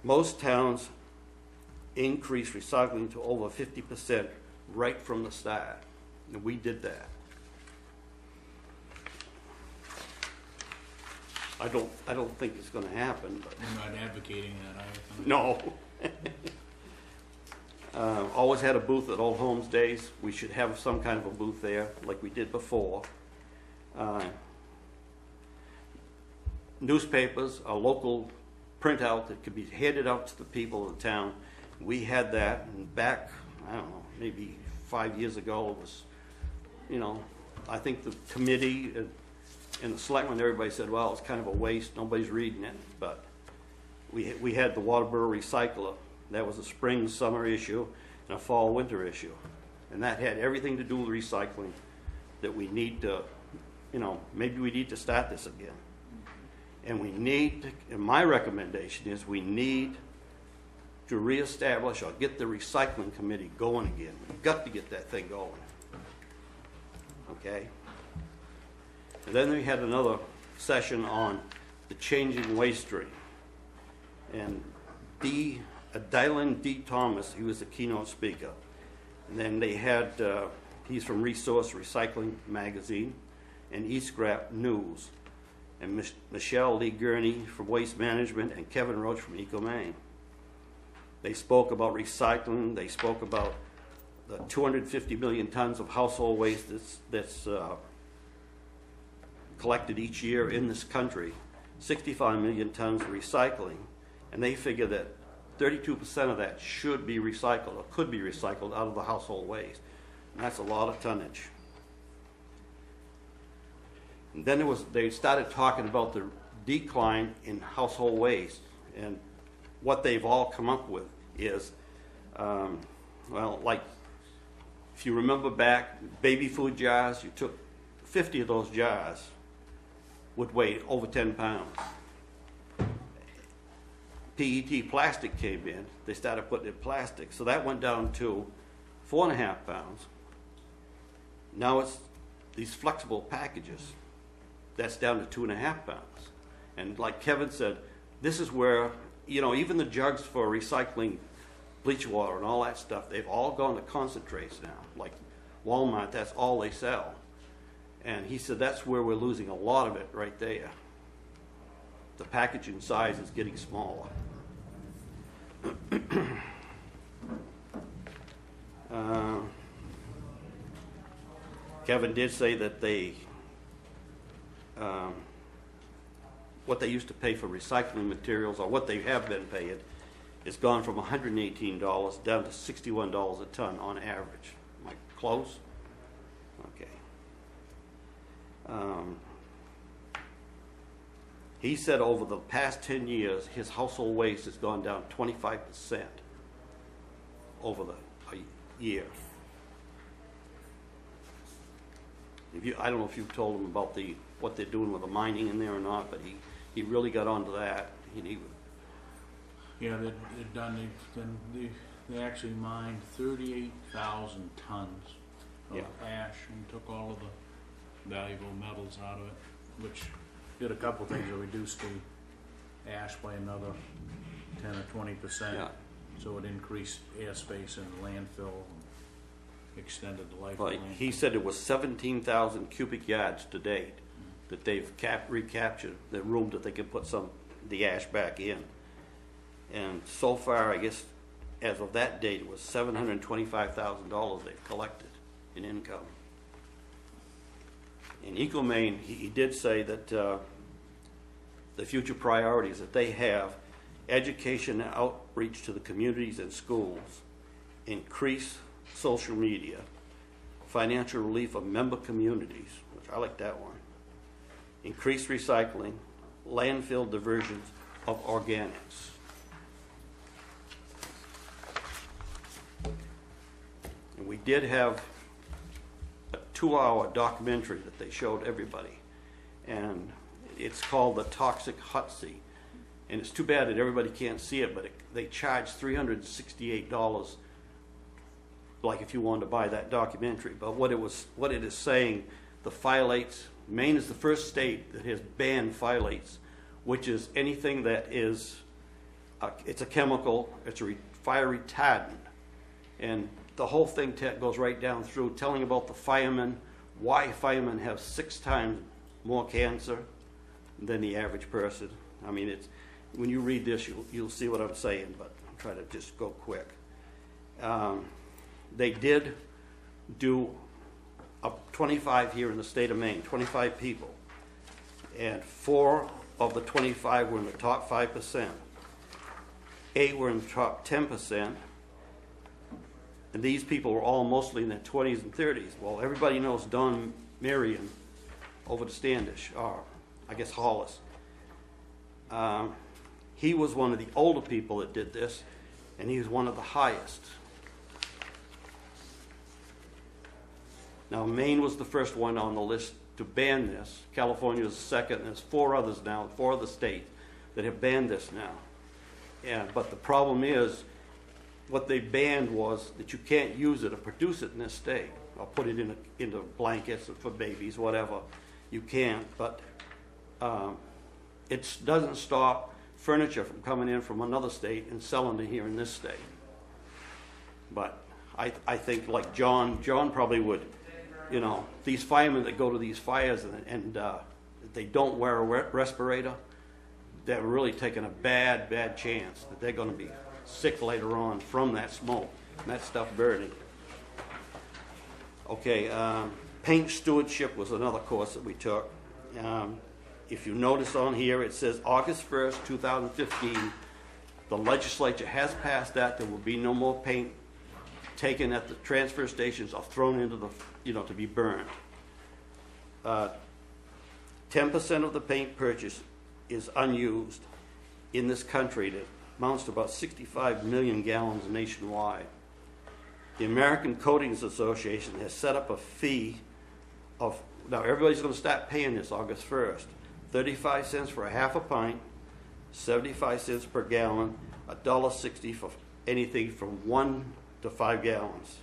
Most towns increase recycling to over 50% right from the start. And we did that. I don't think it's going to happen. But I'm not advocating that either. no. Always had a booth at Old Homes Days. We should have some kind of a booth there, like we did before. Newspapers, a local printout that could be handed out to the people of the town. We had that, and back, I don't know, maybe 5 years ago, it was, you know, I think the committee and the selectmen, everybody said, well, it's kind of a waste, nobody's reading it, but we had the Waterboro Recycler. That was a spring, summer issue, and a fall, winter issue. And that had everything to do with recycling, that we need to, you know, maybe we need to start this again. And we need to, and my recommendation is we need to reestablish or get the recycling committee going again. We've got to get that thing going. Okay? And then we had another session on the changing waste stream. And Dylan D. Thomas, he was the keynote speaker. And then they had, he's from Resource Recycling Magazine and E-Scrap News. And Michelle Lee Gurney from Waste Management and Kevin Roach from Eco Maine. They spoke about recycling. They spoke about the 250 million tons of household waste that's collected each year in this country, 65 million tons of recycling, and they figure that 32% of that should be recycled or could be recycled out of the household waste. And that's a lot of tonnage. And then they started talking about the decline in household waste, and what they've all come up with is, well, like if you remember back, baby food jars, you took 50 of those jars would weigh over 10 pounds. PET plastic came in, they started putting in plastic, so that went down to 4.5 pounds. Now it's these flexible packages. That's down to 2.5 pounds. And like Kevin said, this is where, you know, even the jugs for recycling bleach water and all that stuff, they've all gone to concentrates now. Like Walmart, that's all they sell. And he said that's where we're losing a lot of it right there. The packaging size is getting smaller. Kevin did say that what they used to pay for recycling materials, or what they have been paying, is gone from $118 down to $61 a ton on average. Am I close? Okay. He said over the past 10 years, his household waste has gone down 25% over the year. I don't know if you've told him about what they're doing with the mining in there or not, but he really got onto that. Yeah, they're done. They actually mined 38,000 tons of Yeah. ash and took all of the valuable metals out of it, which did a couple things. It reduced the ash by another 10 or 20%. Yeah. So it increased airspace in the landfill and extended the life of the Like, landfill. he said it was 17,000 cubic yards to date that they've recaptured, the room that they can put the ash back in. And so far, I guess, as of that date, it was $725,000 they've collected in income. In Ecomaine, he did say that the future priorities that they have, education and outreach to the communities and schools, increase social media, financial relief of member communities, which I like that one, increase recycling, landfill diversions of organics. And we did have a 2-hour documentary that they showed everybody, and it's called The Toxic Hot Seat. And it's too bad that everybody can't see it, but they charge $368, like if you wanted to buy that documentary. But what it is saying, the phthalates, Maine is the first state that has banned phthalates, which is anything that is, it's a chemical, it's a fire retardant. And the whole thing goes right down through, telling about the firemen, why firemen have 6 times more cancer than the average person. I mean, it's, when you read this, you'll see what I'm saying, but I'm trying to just go quick. They did do 25 here in the state of Maine, 25 people. And 4 of the 25 were in the top 5%. 8 were in the top 10%. And these people were all mostly in their 20s and 30s. Well, everybody knows Don Marion over to Standish, or I guess Hollis. He was one of the older people that did this, and he was one of the highest. Now, Maine was the first one on the list to ban this. California was the second, and there's 4 others now, 4 other states that have banned this now. But the problem is, what they banned was that you can't use it or produce it in this state. Or put it into blankets for babies, whatever. You can't, but it doesn't stop furniture from coming in from another state and selling it here in this state. But I think, like John probably would, you know, these firemen that go to these fires and they don't wear a respirator, they're really taking a bad chance that they're going to be sick later on from that smoke and that stuff burning. Okay, paint stewardship was another course that we took. If you notice on here, it says August 1st, 2015, the legislature has passed that. There will be no more paint taken at the transfer stations or thrown into the, to be burned. 10% of the paint purchase is unused in this country. That amounts to about 65 million gallons nationwide. The American Coatings Association has set up a fee of, now everybody's going to start paying this August 1st, 35 cents for a half a pint, 75 cents per gallon, $1.60 for anything from 1 to 5 gallons.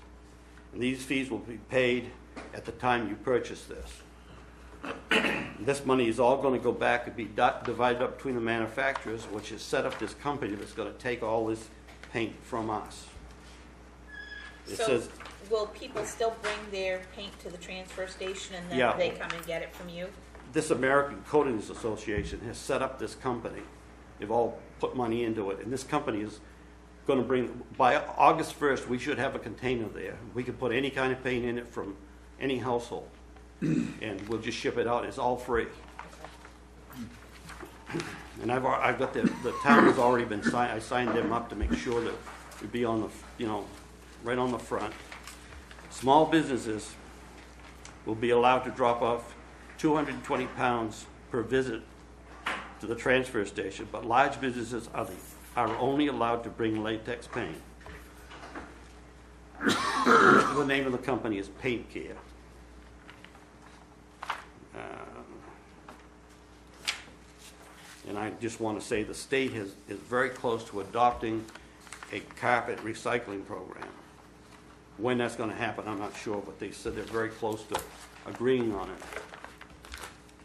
And these fees will be paid at the time you purchase this. This money is all going to go back and be divided up between the manufacturers, which has set up this company that's going to take all this paint from us. It So says, will people still bring their paint to the transfer station and then Yeah. they come and get it from you? this American Coatings Association has set up this company. They've all put money into it, and this company is going to bring, by August 1st, we should have a container there. We can put any kind of paint in it from any household, and we'll just ship it out. It's all free. And I've got the town has already been signed. I signed them up to make sure that it'd be on the, right on the front. Small businesses will be allowed to drop off 220 pounds per visit to the transfer station, but large businesses are only allowed to bring latex paint. The name of the company is Paint Care. And I just want to say the state is very close to adopting a carpet recycling program. When that's gonna happen, I'm not sure, but they said they're very close to agreeing on it.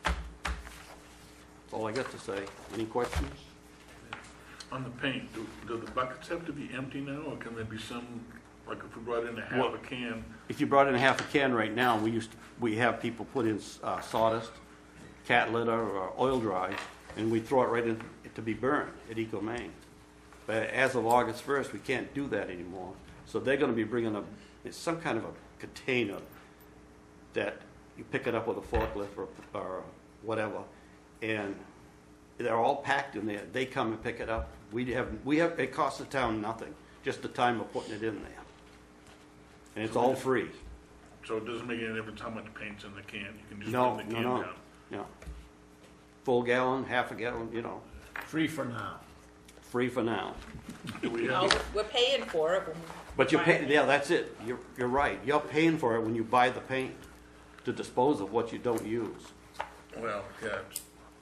That's all I got to say. Any questions? On the paint, do the buckets have to be empty now, or can there be some, like if we brought in a half a can? If you brought in a half a can right now, we have people put in sawdust, cat litter, or oil dry, and we throw it right in to be burned at Eco Maine. But as of August 1st, we can't do that anymore. So they're gonna be bringing some kind of a container that you pick it up with a forklift or whatever, and they're all packed in there. They come and pick it up. It costs the town nothing, just the time of putting it in there. And it's all free. So it doesn't make any difference how much paint's in the can, you can just No, bring the can no, down? no. Full gallon, half a gallon, Free for now. free for now. Do we No, have, we're paying for it. when we But you buy pay, it. yeah, that's it. You're right. You're paying for it when you buy the paint to dispose of what you don't use. well, yeah.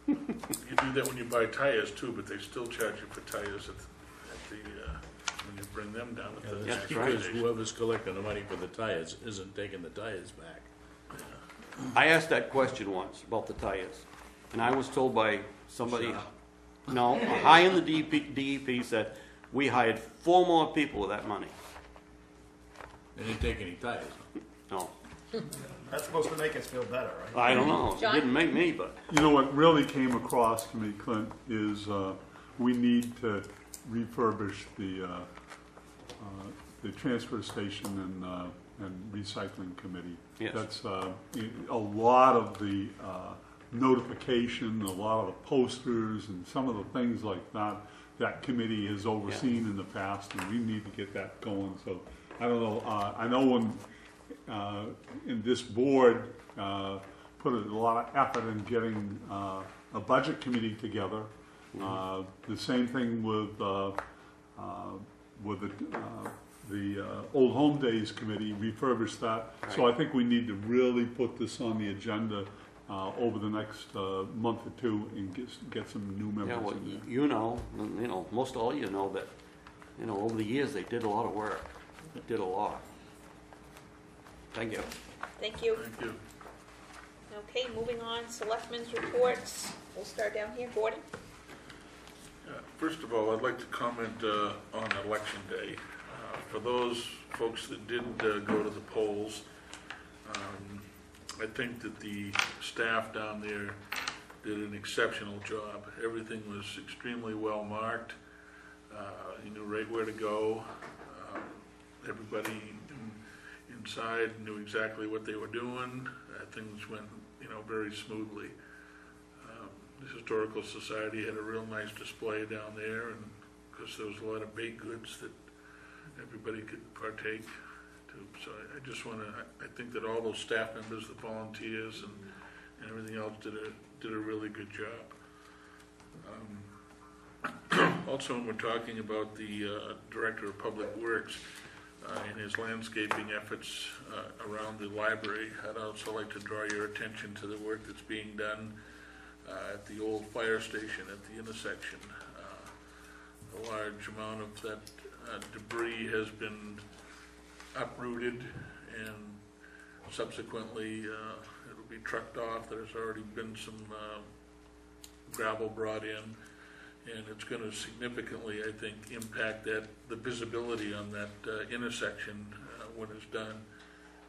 You do that when you buy tires too, but they still charge you for tires when you bring them down at the That's transfer right. Because station. whoever's collecting the money for the tires isn't taking the tires back. I asked that question once about the tires, and I was told by somebody, no, high in the DEP said, we hired 4 more people with that money. They didn't take any tires. No, That's supposed to make us feel better, right? I don't know. It John? didn't make me, but You know, what really came across to me, Clint, is we need to refurbish the transfer station and recycling committee. Yes. That's a lot of the notification, a lot of the posters, and some of the things like that that committee has overseen in the past, and we need to get that going. So I don't know. I know when in this board put a lot of effort in getting a budget committee together. The same thing with the Old Home Days Committee, refurbish that. So I think we need to really put this on the agenda over the next month or two and get some new members yeah, well, in there. most all you know that, over the years they did a lot of work. They did a lot. Thank you. Thank you. Thank you. Okay, moving on, selectmen's reports. We'll start down here. Gordon? First of all, I'd like to comment on Election Day. For those folks that did go to the polls, I think that the staff down there did an exceptional job. Everything was extremely well marked. You knew right where to go. Everybody inside knew exactly what they were doing. Things went, very smoothly. The Historical Society had a real nice display down there, and because there was a lot of baked goods that everybody could partake to. So I just want to, I think that all those staff members, the volunteers, and everything else did a really good job. Also, when we're talking about the Director of Public Works and his landscaping efforts around the library, I'd also like to draw your attention to the work that's being done at the old fire station at the intersection. A large amount of that debris has been uprooted, and subsequently it'll be trucked off. There's already been some gravel brought in, and it's going to significantly, I think, impact the visibility on that intersection when it's done,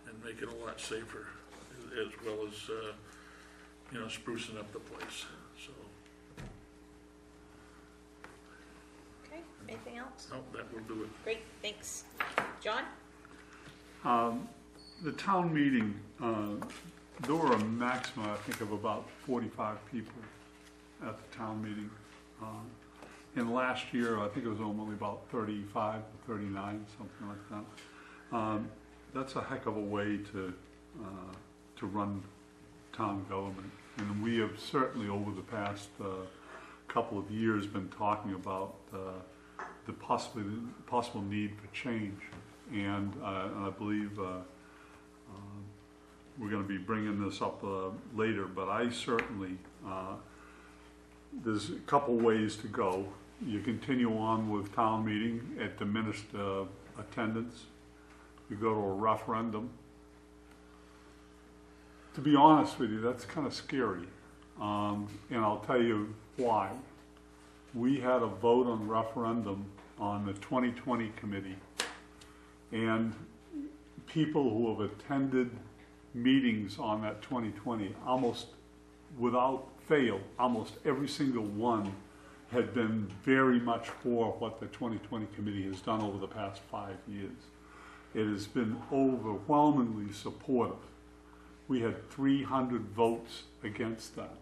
and make it a lot safer, as well as sprucing up the place. So, Okay, anything else? oh, that will do it. Great, thanks. John? The town meeting, there were a maximum, I think, of about 45 people at the town meeting. And last year, I think it was only about 35 or 39, something like that. That's a heck of a way to run town government. And we have certainly, over the past couple of years, been talking about the possible need for change. And I believe we're going to be bringing this up later, but I certainly, there's a couple ways to go. you continue on with town meeting at diminished attendance. You go to a referendum. To be honest with you, that's kind of scary. And I'll tell you why. We had a vote on referendum on the 2020 committee, and people who have attended meetings on that 2020, almost without fail, almost every single one had been very much for what the 2020 committee has done over the past 5 years. It has been overwhelmingly supportive. We had 300 votes against that.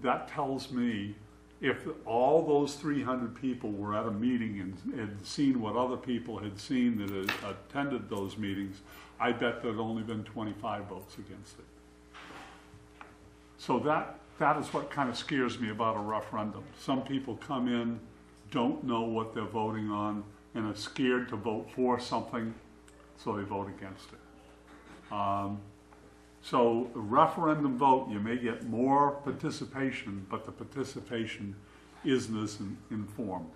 That tells me if all those 300 people were at a meeting and had seen what other people had seen that had attended those meetings, I bet there'd only been 25 votes against it. So that is what kind of scares me about a referendum. Some people come in, don't know what they're voting on, and are scared to vote for something, so they vote against it. So a referendum vote, you may get more participation, but the participation isn't as informed.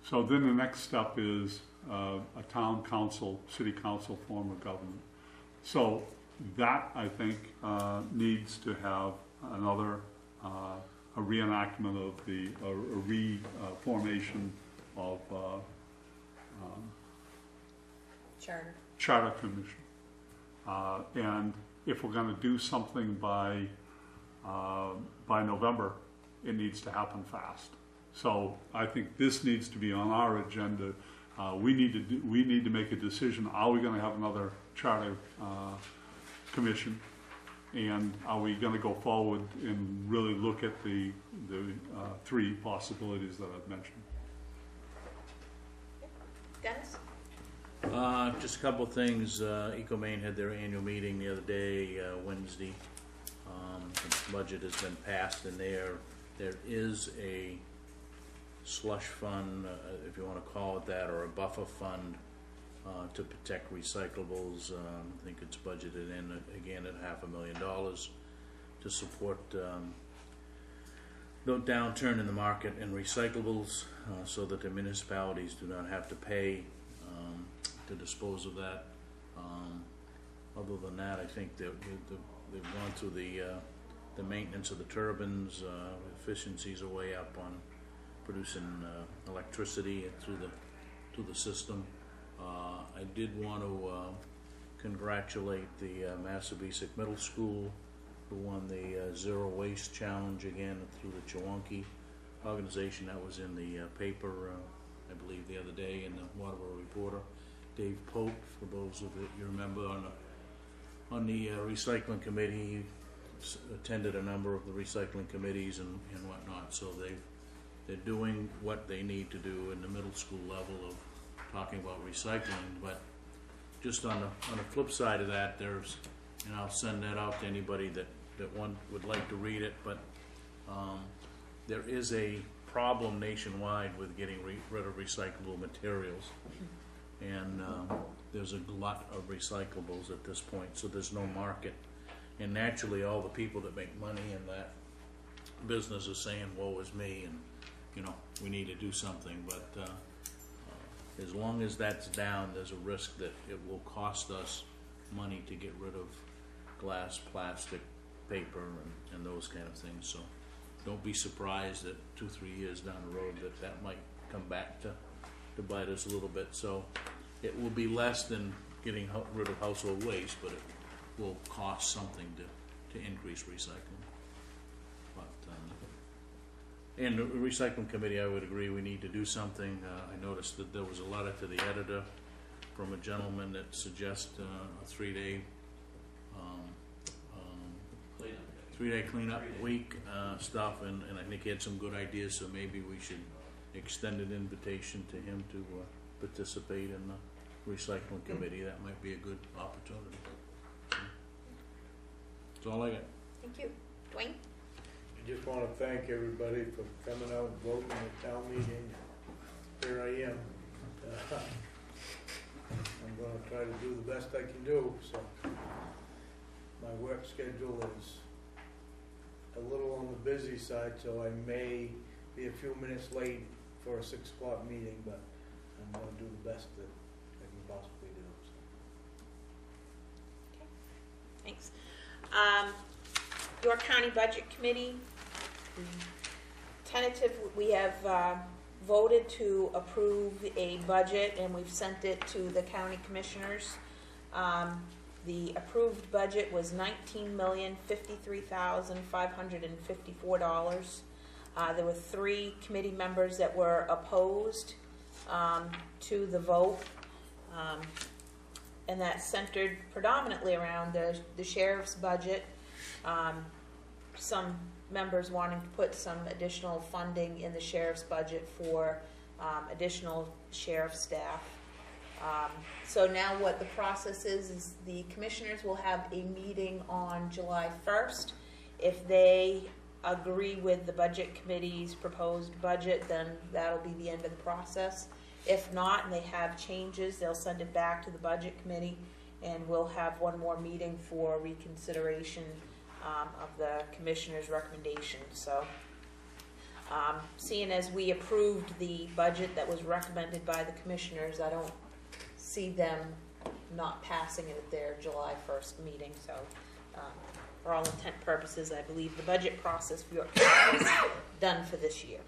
So then the next step is a town council, city council form of government. So that, I think, needs to have another, a reenactment of the, a reformation of Charter Commission. And if we're going to do something by November, it needs to happen fast. So I think this needs to be on our agenda. We need to make a decision. Are we going to have another charter commission, and are we going to go forward and really look at the three possibilities that I've mentioned? Dennis? Just a couple of things. EcoMaine had their annual meeting the other day, Wednesday. The budget has been passed, and there is a slush fund, if you want to call it that, or a buffer fund to protect recyclables. I think it's budgeted in again at $500,000 to support no downturn in the market in recyclables, so that the municipalities do not have to pay to dispose of that. Other than that, I think they've gone through the maintenance of the turbines. Efficiencies are way up on producing electricity through the system. I did want to congratulate the Massabesic Middle School, who won the Zero Waste Challenge again through the Chewonki organization. That was in the paper, I believe, the other day in the Waterboro Reporter. Dave Pope, for those of you remember, on the recycling committee, he attended a number of the recycling committees and whatnot. So they're doing what they need to do in the middle school level of talking about recycling. But just on the flip side of that, there's, and I'll send that out to anybody that one would like to read it, but there is a problem nationwide with getting rid of recyclable materials. And there's a glut of recyclables at this point, so there's no market. And naturally, all the people that make money in that business are saying, woe is me, and, you know, we need to do something. But as long as that's down, there's a risk that it will cost us money to get rid of glass, plastic, paper, and those kind of things. So don't be surprised that 2-3 years down the road that might come back to bite us a little bit. So it will be less than getting rid of household waste, but it will cost something to increase recycling. But and the recycling committee, I would agree we need to do something. I noticed that there was a letter to the editor from a gentleman that suggests a 3-day cleanup week stuff, and I think he had some good ideas. So maybe we should extend an invitation to him to participate in the recycling committee. That might be a good opportunity. That's all I got. Thank you. Dwayne? I just want to thank everybody for coming out and voting at town meeting. Here I am. I'm going to try to do the best I can do. So my work schedule is a little on the busy side, so I may be a few minutes late for a 6 o'clock meeting, but I'm gonna do the best that I can possibly do. So. Thanks. York County Budget Committee, tentative, we have voted to approve a budget, and we've sent it to the county commissioners. The approved budget was $19,053,554. There were 3 committee members that were opposed to the vote, and that centered predominantly around the sheriff's budget. Some members wanting to put some additional funding in the sheriff's budget for additional sheriff staff. So now what the process is the commissioners will have a meeting on July 1st. If they agree with the budget committee's proposed budget, then that'll be the end of the process. If not, and they have changes, they'll send it back to the budget committee, and we'll have one more meeting for reconsideration of the commissioner's recommendation. So, seeing as we approved the budget that was recommended by the commissioners, I don't see them not passing it at their July 1st meeting. So, for all intent purposes, I believe the budget process for York County is done for this year.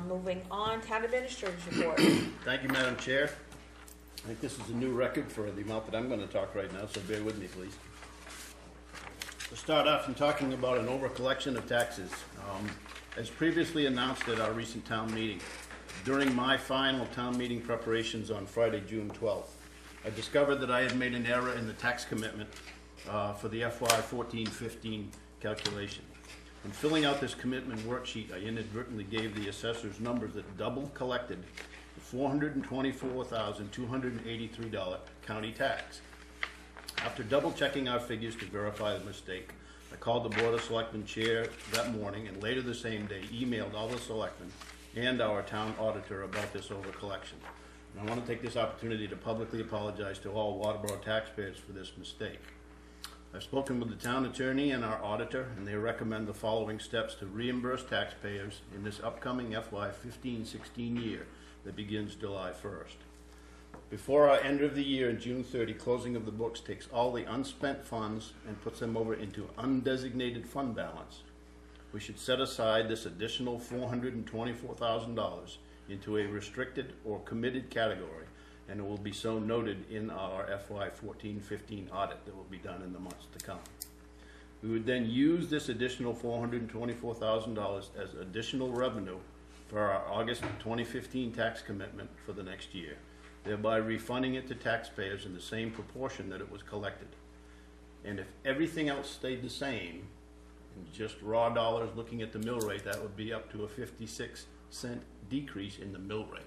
Moving on, Town Administrator's report. Thank you, Madam Chair. I think this is a new record for the amount that I'm going to talk right now, so bear with me, please. To start off, I'm talking about an over-collection of taxes. As previously announced at our recent town meeting, during my final town meeting preparations on Friday, June 12th, I discovered that I had made an error in the tax commitment for the FY 14-15 calculation. When filling out this commitment worksheet, I inadvertently gave the assessors numbers that double collected the $424,283 county tax. After double checking our figures to verify the mistake, I called the Board of Selectmen chair that morning, and later the same day emailed all the selectmen and our town auditor about this over collection. And I want to take this opportunity to publicly apologize to all Waterboro taxpayers for this mistake. I've spoken with the town attorney and our auditor, and they recommend the following steps to reimburse taxpayers in this upcoming FY 15-16 year that begins July 1st. Before our end of the year in June 30, closing of the books takes all the unspent funds and puts them over into undesignated fund balance. We should set aside this additional $424,000 into a restricted or committed category, and it will be so noted in our FY 14-15 audit that will be done in the months to come. We would then use this additional $424,000 as additional revenue for our August 2015 tax commitment for the next year, thereby refunding it to taxpayers in the same proportion that it was collected. And if everything else stayed the same, and just raw dollars looking at the mill rate, that would be up to a 56-cent decrease in the mill rate.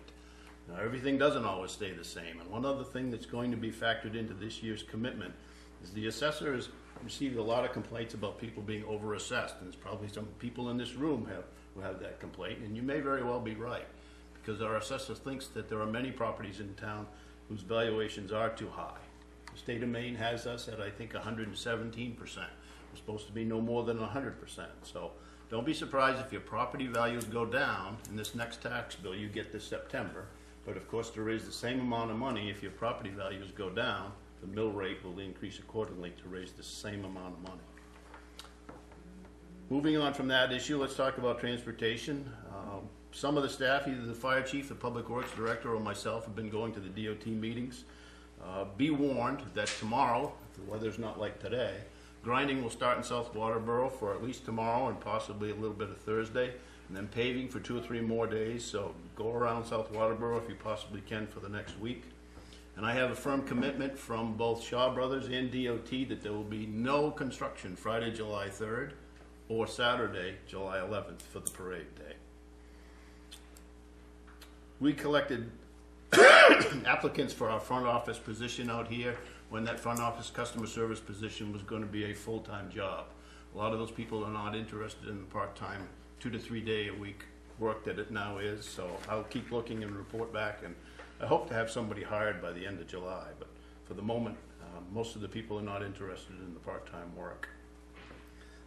Now, everything doesn't always stay the same, and one other thing that's going to be factored into this year's commitment is the assessor has received a lot of complaints about people being overassessed, and there's probably some people in this room who have that complaint, and you may very well be right, because our assessor thinks that there are many properties in town whose valuations are too high. The state of Maine has us at, I think, 117%. We're supposed to be no more than 100%. So don't be surprised if your property values go down in this next tax bill you get this September. But of course, to raise the same amount of money, if your property values go down, the mill rate will increase accordingly to raise the same amount of money. Moving on from that issue, let's talk about transportation. Some of the staff, either the fire chief, the public works director, or myself, have been going to the DOT meetings. Be warned that tomorrow, if the weather's not like today, grinding will start in South Waterboro for at least tomorrow and possibly a little bit of Thursday, and then paving for 2 or 3 more days. So go around South Waterboro if you possibly can for the next week. And I have a firm commitment from both Shaw Brothers and DOT that there will be no construction Friday, July 3rd or Saturday, July 11th for the parade day. We collected applicants for our front office position out here when that front office customer service position was going to be a full-time job. A lot of those people are not interested in the part-time 2 to 3 day a week work that it now is, so I'll keep looking and report back, and I hope to have somebody hired by the end of July, but for the moment most of the people are not interested in the part-time work.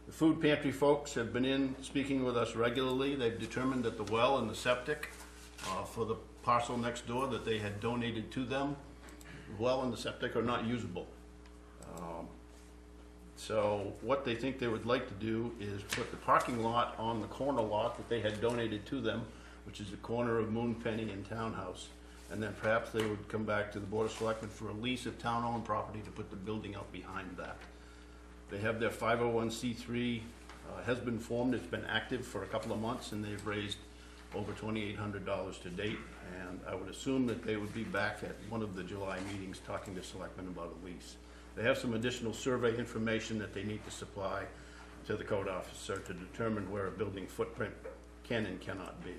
The food pantry folks have been in speaking with us regularly. They've determined that the well and the septic for the parcel next door that they had donated to them, the well and the septic are not usable. So what they think they would like to do is put the parking lot on the corner lot that they had donated to them, which is the corner of Moonpenny and Townhouse. And then perhaps they would come back to the Board of Selectmen for a lease of town-owned property to put the building up behind that. They have their 501c3 has been formed. It's been active for a couple of months, and they've raised over $2,800 to date. And I would assume that they would be back at one of the July meetings talking to selectmen about a lease. They have some additional survey information that they need to supply to the code officer to determine where a building footprint can and cannot be.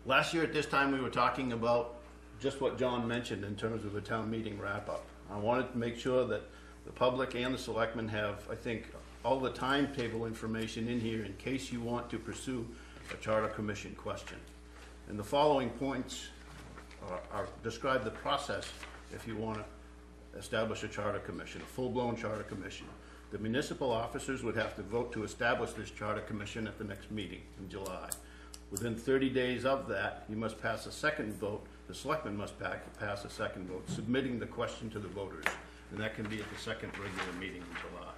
Last year at this time, we were talking about just what John mentioned in terms of a town meeting wrap-up. I wanted to make sure that the public and the selectmen have, I think, all the timetable information in here in case you want to pursue a charter commission question. And the following points describe the process if you want to establish a charter commission, a full-blown charter commission. The municipal officers would have to vote to establish this charter commission at the next meeting in July. Within 30 days of that, you must pass a second vote. The selectmen must pass a second vote, submitting the question to the voters, and that can be at the second regular meeting in July.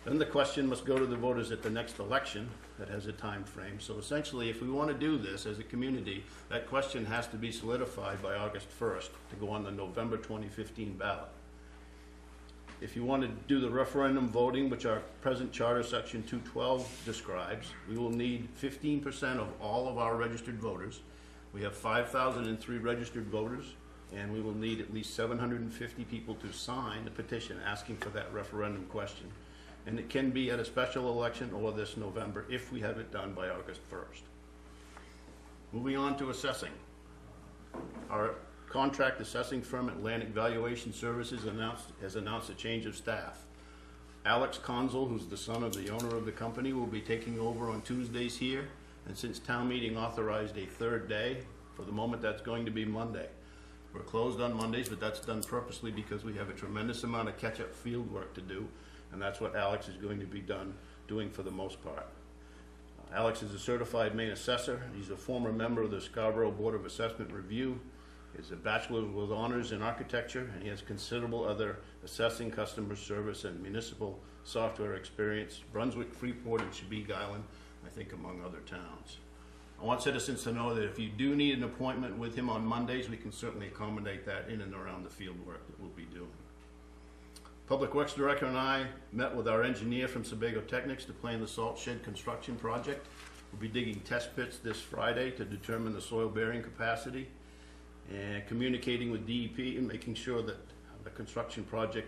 Then the question must go to the voters at the next election that has a time frame. So essentially, if we want to do this as a community, that question has to be solidified by August 1st to go on the November 2015 ballot. If you want to do the referendum voting, which our present charter section 212 describes, we will need 15% of all of our registered voters. We have 5,003 registered voters, and we will need at least 750 people to sign the petition asking for that referendum question. And it can be at a special election or this November if we have it done by August 1st. Moving on to assessing. Our contract assessing firm Atlantic Valuation Services has announced a change of staff. Alex Consul, who's the son of the owner of the company, will be taking over on Tuesdays here. And since town meeting authorized a third day, for the moment that's going to be Monday. We're closed on Mondays, but that's done purposely because we have a tremendous amount of catch-up field work to do. And that's what Alex is going to be doing for the most part. Alex is a certified Maine assessor. He's a former member of the Scarborough Board of Assessment Review. He's a bachelor's with honors in architecture, and he has considerable other assessing, customer service, and municipal software experience, Brunswick, Freeport, and Chebeague Island, I think among other towns. I want citizens to know that if you do need an appointment with him on Mondays, we can certainly accommodate that in and around the field work that we'll be doing. Public Works Director and I met with our engineer from Sebago Technics to plan the salt shed construction project. We'll be digging test pits this Friday to determine the soil bearing capacity and communicating with DEP and making sure that the construction project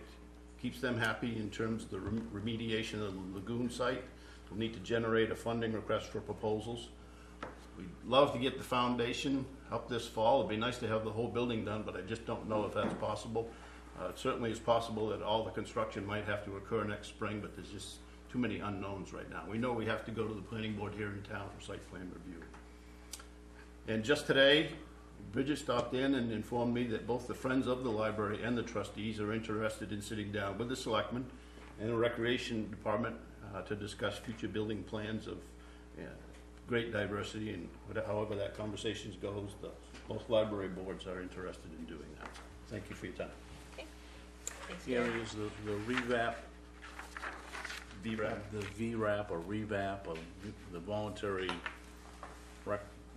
keeps them happy in terms of the remediation of the lagoon site. We'll need to generate a funding request for proposals. We'd love to get the foundation up this fall. It'd be nice to have the whole building done, but I just don't know if that's possible. It certainly is possible that all the construction might have to occur next spring, but there's just too many unknowns right now. We know we have to go to the planning board here in town for site plan review. And just today, Bridget stopped in and informed me that both the Friends of the Library and the trustees are interested in sitting down with the selectmen and the Recreation Department to discuss future building plans of great diversity, and however that conversation goes, both library boards are interested in doing that. Thank you for your time. Here is the revap, the VRAP or revap of the voluntary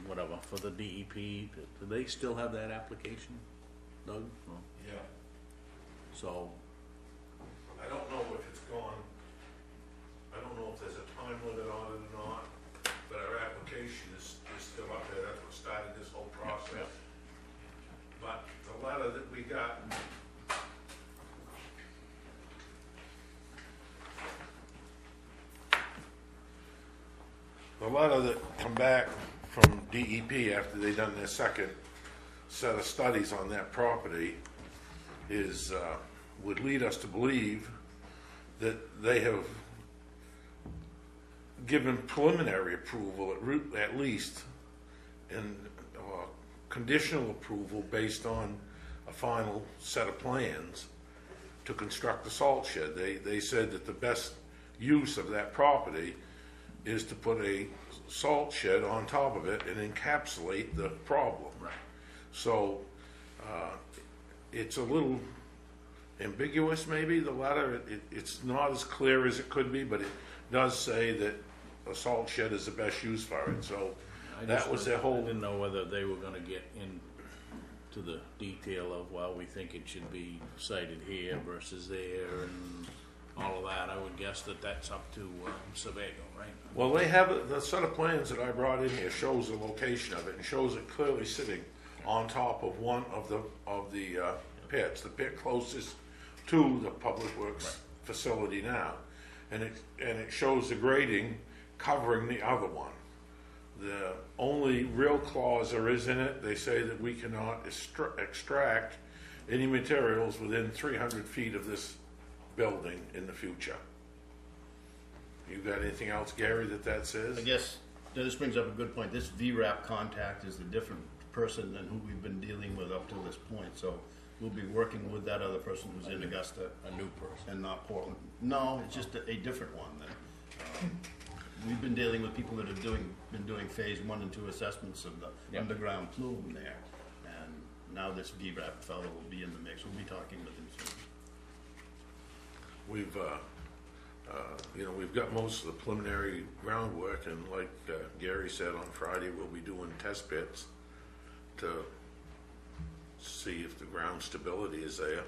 whatever for the DEP. Do they still have that application, Doug? No. Yeah. So I don't know if it's gone. I don't know if there's a time limit on it or not, but our application is still up there. That's what started this whole process. Yeah. But the letter that we got, the letter that come back from DEP after they done their second set of studies on that property is would lead us to believe that they have given preliminary approval at least, and conditional approval based on a final set of plans to construct the salt shed. They said that the best use of that property is to put a salt shed on top of it and encapsulate the problem. Right. So, it's a little ambiguous, maybe, the letter. It's not as clear as it could be, but it does say that a salt shed is the best use for it, so that was their I whole. didn't know whether they were gonna get into the detail of, well, we think it should be sited here versus there and all of that. I would guess that that's up to Sebago, right? Well, they have, the set of plans that I brought in here shows the location of it and shows it clearly sitting on top of one of the pits, the pit closest to the Public Works facility now. And it shows the grading covering the other one. The only real clause there is in it, they say that we cannot extract any materials within 300 feet of this building in the future. You got anything else, Gary, that says? I guess this brings up a good point. This VRAP contact is a different person than who we've been dealing with up to this point. So we'll be working with that other person who's in Augusta. A new person. And not Portland. No, it's just a different one. We've been dealing with people that have been doing phase 1 and 2 assessments of the underground plume there. And now this VRAP fellow will be in the mix. We'll be talking with him soon. We've got most of the preliminary groundwork, and like Gary said, on Friday we'll be doing test pits to see if the ground stability is there.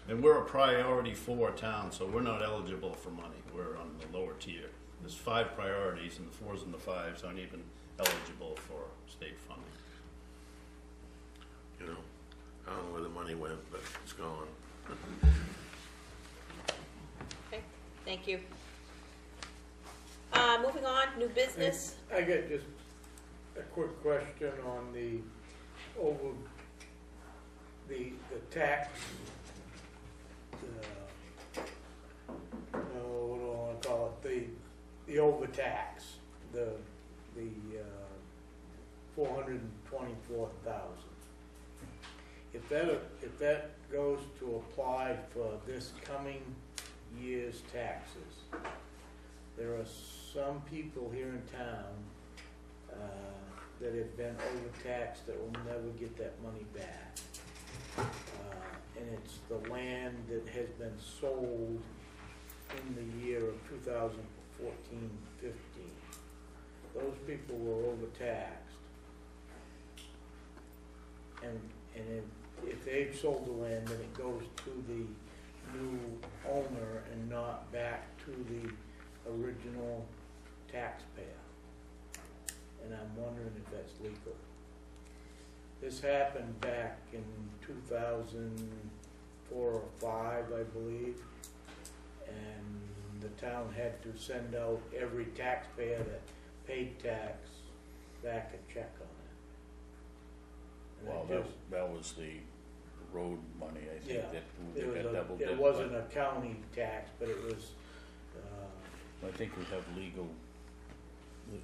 And we're a priority 4 town, so we're not eligible for money. We're on the lower tier. There's 5 priorities, and the 4s and the 5s aren't even eligible for state funding. I don't know where the money went, but it's gone. Okay, thank you. Moving on, new business. I got just a quick question on the tax, what do I want to call it, the overtax, the 424,000. If that goes to apply for this coming year's taxes, there are some people here in town that have been overtaxed that will never get that money back. And it's the land that has been sold in the year of 2014-15. Those people were overtaxed. And if they've sold the land, then it goes to the new owner and not back to the original taxpayer. And I'm wondering if that's legal. This happened back in 2004 or 5, I believe, and the town had to send out every taxpayer that paid tax back a check on it. And Well, that was the road money, I think, Yeah, that got double dipped. it wasn't a county tax, but it was, I think we have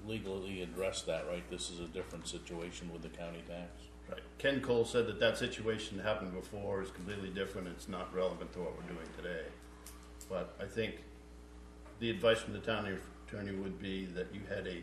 legally addressed that, right? This is a different situation with the county tax. Right. Ken Cole said that situation happened before, is completely different. It's not relevant to what we're doing today. But I think the advice from the town attorney would be that you had a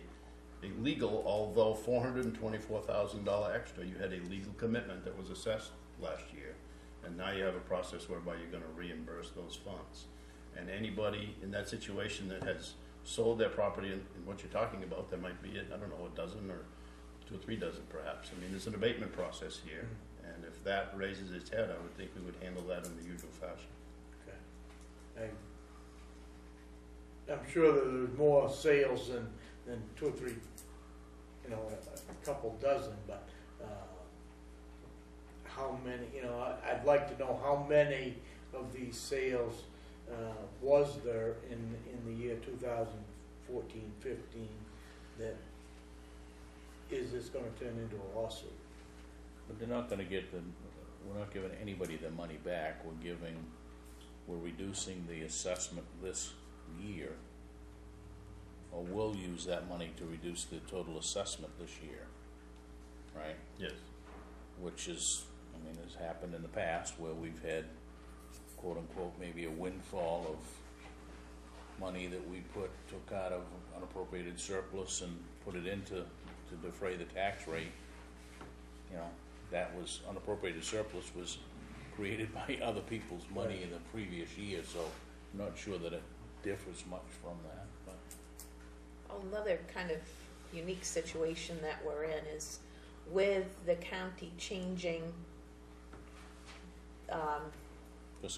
legal, although $424,000 extra, you had a legal commitment that was assessed last year. And now you have a process whereby you're going to reimburse those funds. And anybody in that situation that has sold their property, and what you're talking about, there might be, I don't know, a dozen or 2 or 3 dozen perhaps. I mean, there's an abatement process here. And if that raises its head, I would think we would handle that in the usual fashion. okay. I'm sure that there's more sales than 2 or 3, a couple dozen, but how many, I'd like to know how many of these sales was there in the year 2014-15 that is this going to turn into a lawsuit? But they're not gonna we're not giving anybody the money back. We're reducing the assessment this year. Or we'll use that money to reduce the total assessment this year, right? Yes. Which is, has happened in the past where we've had quote unquote, maybe a windfall of money that we took out of unappropriated surplus and put it into, to defray the tax rate. You know, that was, unappropriated surplus was created by other people's money in the previous year, so I'm not sure that it differs much from that, but. Another kind of unique situation that we're in is with the county changing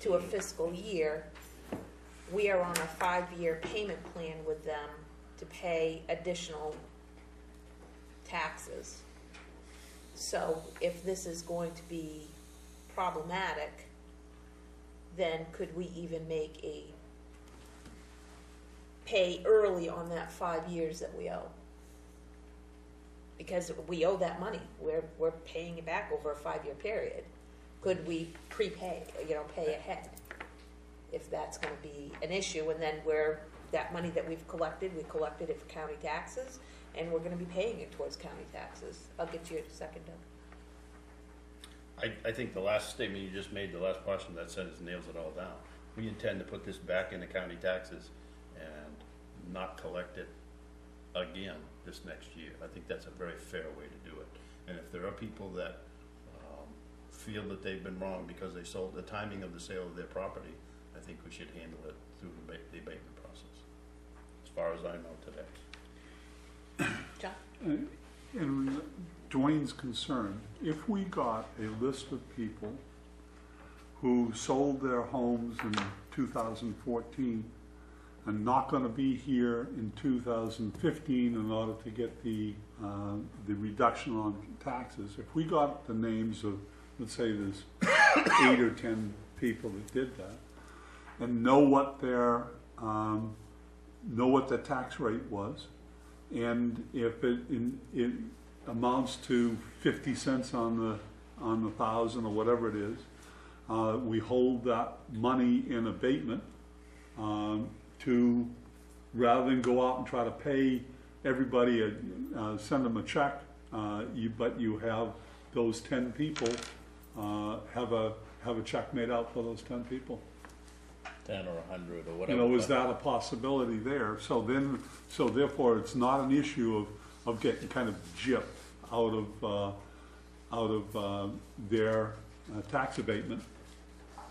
to a fiscal year, we are on a 5-year payment plan with them to pay additional taxes. So if this is going to be problematic, then could we even make a pay early on that 5 years that we owe? Because we owe that money. We're paying it back over a 5-year period. Could we prepay, pay ahead? If that's gonna be an issue, and then that money that we collected it for county taxes, and we're gonna be paying it towards county taxes. I'll get you a second, Doug. I think the last statement you just made, the last portion that sentence nails it all down. We intend to put this back into county taxes and not collect it again this next year. I think that's a very fair way to do it. And if there are people that feel that they've been wrong because they sold the timing of the sale of their property, I think we should handle it through the abatement process, as far as I know today. John? In Dwayne's concern, if we got a list of people who sold their homes in 2014 and not going to be here in 2015 in order to get the reduction on taxes, if we got the names of, let's say there's 8 or 10 people that did that, and know what their tax rate was, and if it amounts to 50 cents on the 1,000 or whatever it is, we hold that money in abatement to, rather than go out and try to pay everybody, send them a check, but you have those 10 people have a check made out for those 10 people. 10 or 100 or whatever. Is that a possibility there? So therefore, it's not an issue of getting kind of gypped out of their tax abatement.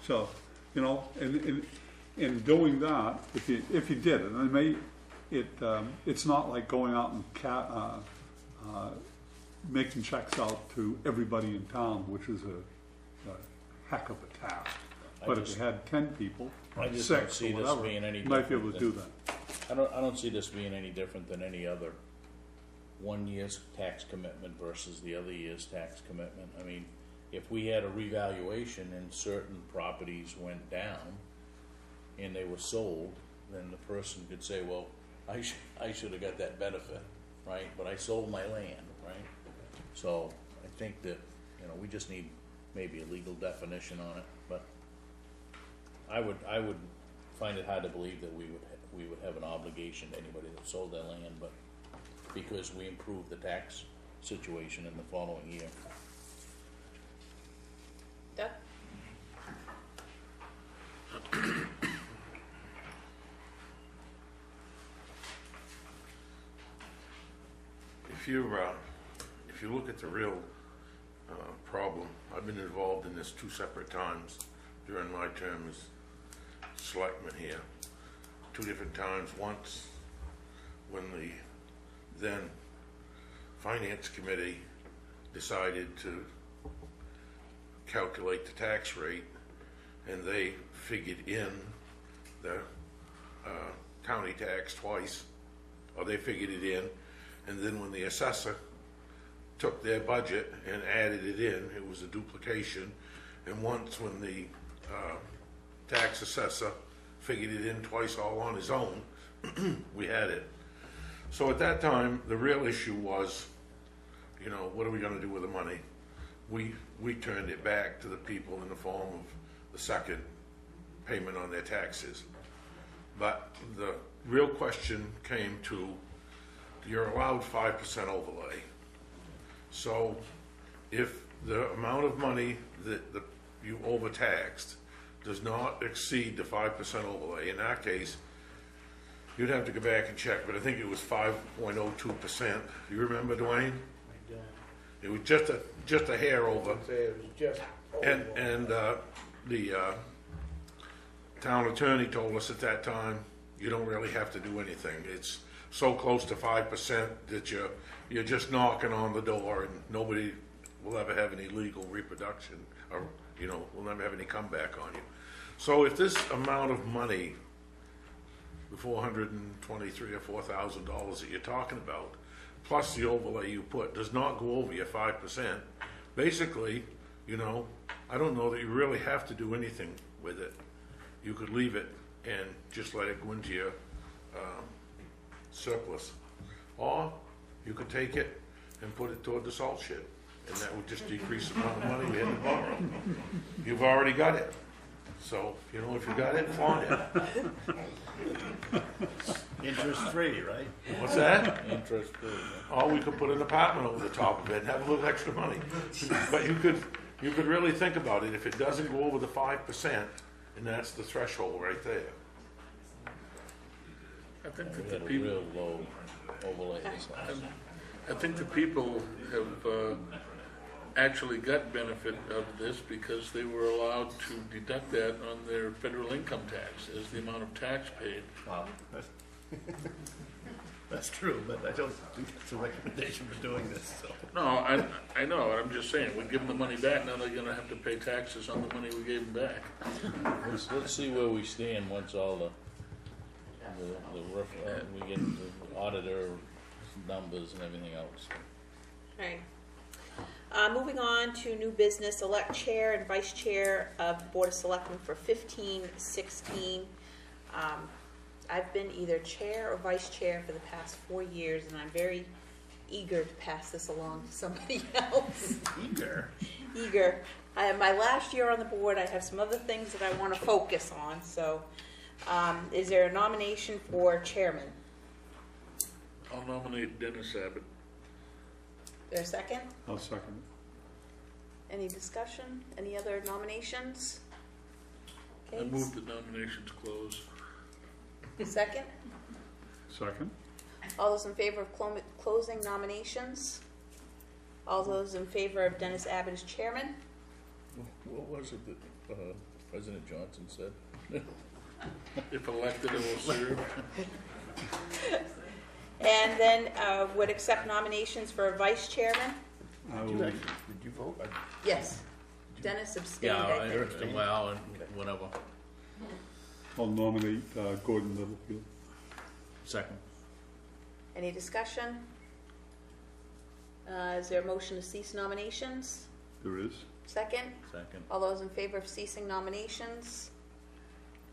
So, in doing that, if you did it, and it's not like going out and making checks out to everybody in town, which is a heck of a task. But if you had 10 people, I just 6 don't see or this whatever, being any you might be able to do different that. I don't see this being any different than any other 1 year's tax commitment versus the other year's tax commitment. I mean, if we had a revaluation and certain properties went down and they were sold, then the person could say, well, I should have got that benefit, right? But I sold my land, right? So I think that, we just need maybe a legal definition on it, but I would find it hard to believe that we would have an obligation to anybody that sold their land, but because we improved the tax situation in the following year. Doug? If you look at the real problem, I've been involved in this 2 separate times during my term as selectman here. 2 different times. Once when the then finance committee decided to calculate the tax rate, and they figured in the county tax twice, or they figured it in, and then when the assessor took their budget and added it in, it was a duplication. And once when the tax assessor figured it in twice all on his own, we had it. So at that time, the real issue was, what are we going to do with the money? We turned it back to the people in the form of the second payment on their taxes. But the real question came to, you're allowed 5% overlay. So if the amount of money that you overtaxed does not exceed the 5% overlay. In that case, you'd have to go back and check, but I think it was 5.02%. You remember, Dwayne? I don't It was just a hair over. say it was just. And the town attorney told us at that time, you don't really have to do anything. It's so close to 5% that you're just knocking on the door, and nobody will ever have any legal reproduction, or will never have any comeback on you. So if this amount of money, the $423,000 or $4,000 that you're talking about, plus the overlay you put, does not go over your 5%, basically, I don't know that you really have to do anything with it. You could leave it and just let it go into your surplus. Or you could take it and put it toward the salt shed, and that would just decrease the amount of money we had to borrow. You've already got it. So, if you got it, flaunt it. Interest free, right? What's that? Interest free. Or we could put an apartment over the top of it and have a little extra money. But you could really think about it. If it doesn't go over the 5%, and that's the threshold right there. I think We that had the a people, real low overlay this last. I think the people have actually got benefit of this because they were allowed to deduct that on their federal income tax as the amount of tax paid. Wow, that's true, but I don't think that's a recommendation for doing this, so. No, I know, and I'm just saying, we give them the money back, now they're gonna have to pay taxes on the money we gave them back. Let's see where we stand once all we get the auditor numbers and everything else. Okay. Moving on to new business, elect chair and vice chair of the Board of Selectmen for 15-16. I've been either chair or vice chair for the past 4 years, and I'm very eager to pass this along to somebody else. Eager. I have my last year on the board. I have some other things that I want to focus on. So, is there a nomination for chairman? I'll nominate Dennis Abbott. There a second? I'll second Any discussion? Any other nominations? I Okay. move the nominations close. Second? it. Second? All those in favor of closing nominations? All those in favor of Dennis Abbott as chairman? What was it that President Johnson said? If elected, it will serve. And then would accept nominations for a vice chairman? Did you vote? Yes. Dennis abstained, Yeah, I think. I well, and whatever. I'll nominate Gordon Littlefield. Second. Any discussion? Is there a motion to cease nominations? There is. Second? Second. All those in favor of ceasing nominations?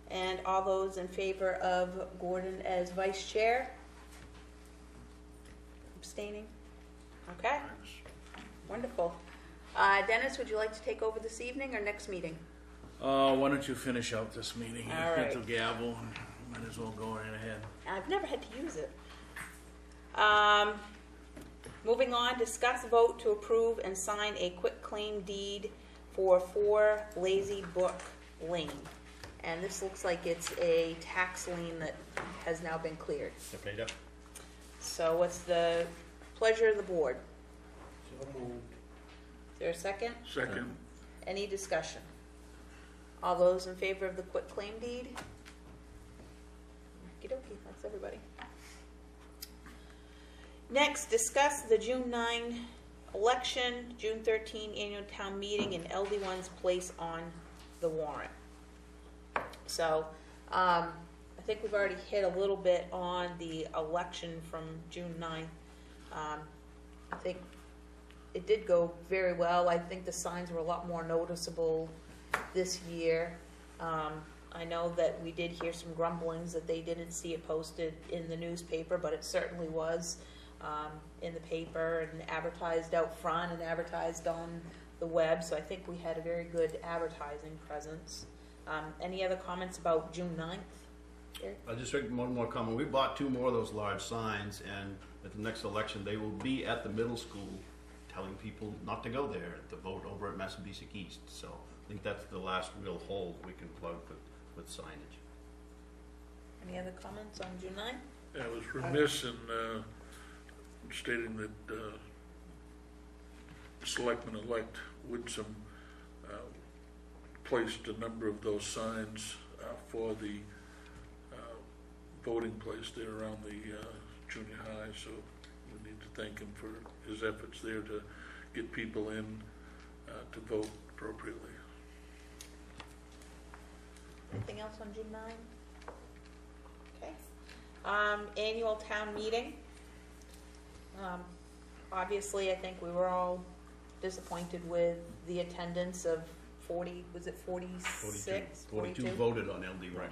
And all those in favor of Gordon as vice chair? Abstaining? Okay. Wonderful. Dennis, would you like to take over this evening or next meeting? Why don't you finish out this meeting? All Get the right. gavel, and might as well go right ahead. I've never had to use it. Moving on, discuss vote to approve and sign a quitclaim deed for 4 Lazy Brook Lane. And this looks like it's a tax lien that has now been cleared. Okay, yep. So what's the pleasure of the board? So moved. Is there a second? Second. Any discussion? All those in favor of the quitclaim deed? Okey-dokey, that's everybody. Next, discuss the June 9 election, June 13 annual town meeting, and LD1's place on the warrant. So, I think we've already hit a little bit on the election from June 9th. I think it did go very well. I think the signs were a lot more noticeable this year. I know that we did hear some grumblings that they didn't see it posted in the newspaper, but it certainly was in the paper and advertised out front and advertised on the web. So I think we had a very good advertising presence. Any other comments about June 9th? Eric? I'll just make one more comment. We bought 2 more of those large signs, and at the next election, they will be at the middle school telling people not to go there, to vote over at Massabesic East. So I think that's the last real hole we can plug with signage. Any other comments on June 9th? I was remiss in stating that Selectmen-elect Woodsum placed a number of those signs for the voting place there around the junior high, so we need to thank him for his efforts there to get people in to vote appropriately. Anything else on June 9? Okay. Annual town meeting. Obviously, I think we were all disappointed with the attendance of 40, was it 46? 42 voted on LD Right.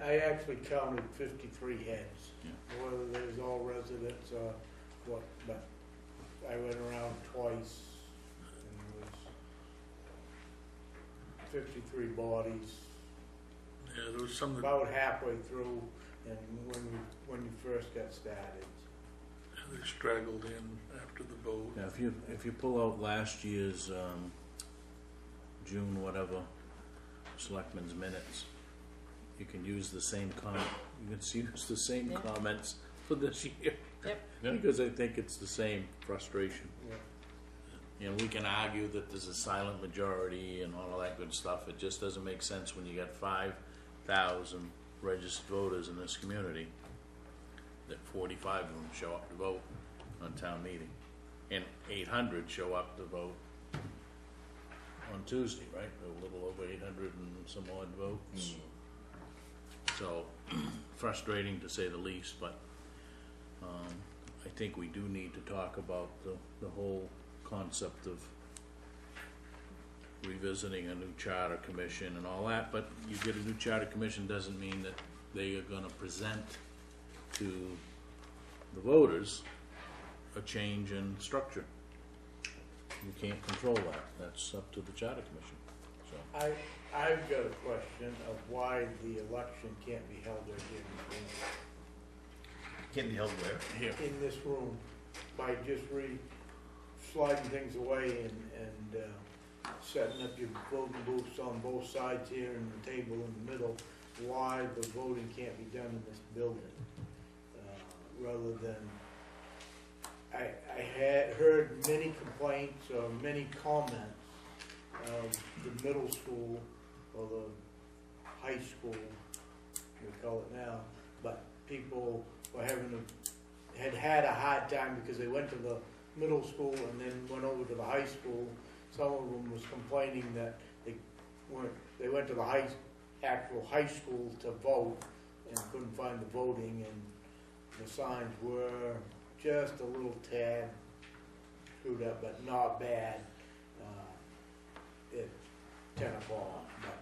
I actually counted 53 heads. Yeah. Whether there's all residents or what, but I went around twice and there was 53 bodies. Yeah, there was some that About halfway through, and when you first got started. they straggled in after the vote. Now, if you pull out last year's June whatever selectmen's minutes, you can use the same you can use the same Yeah. comments for this year. Yep. Because I think it's the same frustration. Yeah. You know, we can argue that there's a silent majority and all of that good stuff. It just doesn't make sense when you got 5,000 registered voters in this community that 45 of them show up to vote on town meeting, and 800 show up to vote on Tuesday, right? A little over 800 and some odd votes. So frustrating to say the least, but I think we do need to talk about the whole concept of revisiting a new charter commission and all that. But you get a new charter commission doesn't mean that they are going to present to the voters a change in structure. You can't control that. That's up to the charter commission. So. I've got a question of why the election can't be held right here Can't be held where? Here. in this room by just sliding things away and setting up your voting booths on both sides here and the table in the middle. Why the voting can't be done in this building, rather than I had heard many complaints or many comments of the middle school or the high school, we call it now, but people were had a hard time because they went to the middle school and then went over to the high school. Some of them was complaining that they went to the actual high school to vote and couldn't find the voting, and the signs were just a little tad screwed up, but not bad at 10 o'clock. But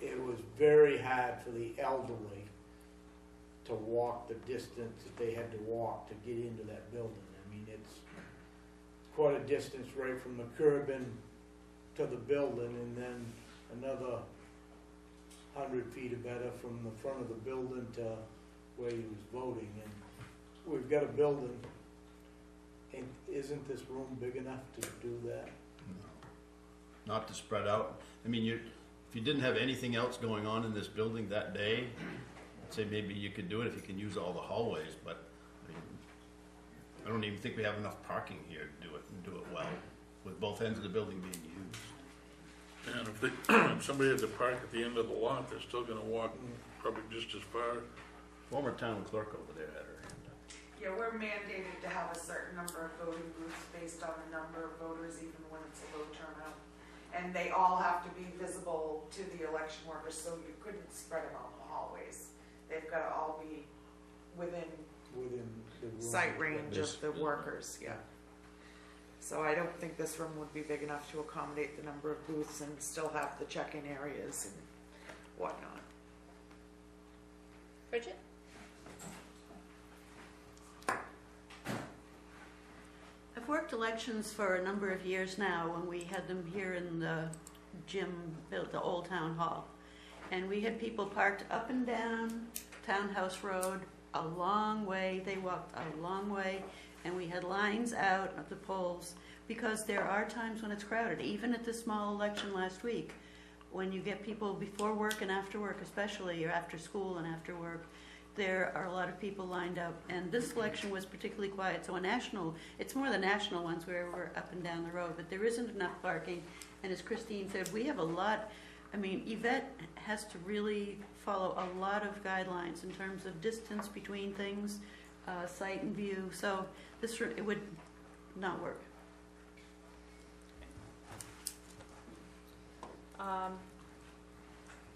it was very hard for the elderly to walk the distance that they had to walk to get into that building. I mean, it's quite a distance right from the curb in to the building, and then another 100 feet or better from the front of the building to where he was voting. And we've got a building, and isn't this room big enough to do that? Not to spread out. I mean, if you didn't have anything else going on in this building that day, I'd say maybe you could do it if you can use all the hallways, but I mean, I don't even think we have enough parking here to do it and do it well, with both ends of the building being used. And if somebody had to park at the end of the lot, they're still gonna walk probably just as far. Former town clerk over there had her hand up. Yeah, we're mandated to have a certain number of voting booths based on the number of voters, even when it's a low turnout. And they all have to be visible to the election workers, so you couldn't spread them out in the hallways. They've got to all be within The room. sight range of the workers, yeah. So I don't think this room would be big enough to accommodate the number of booths and still have the check-in areas and whatnot. Bridget? I've worked elections for a number of years now when we had them here in the gym, the old town hall. And we had people parked up and down Townhouse Road a long way. They walked a long way. and we had lines out of the polls, because there are times when it's crowded, even at this small election last week, when you get people before work and after work especially, or after school and after work, there are a lot of people lined up. And this election was particularly quiet, so it's more the national ones where we're up and down the road, but there isn't enough parking. And as Christine said, we have a lot, Yvette has to really follow a lot of guidelines in terms of distance between things, sight and view, so it would not work.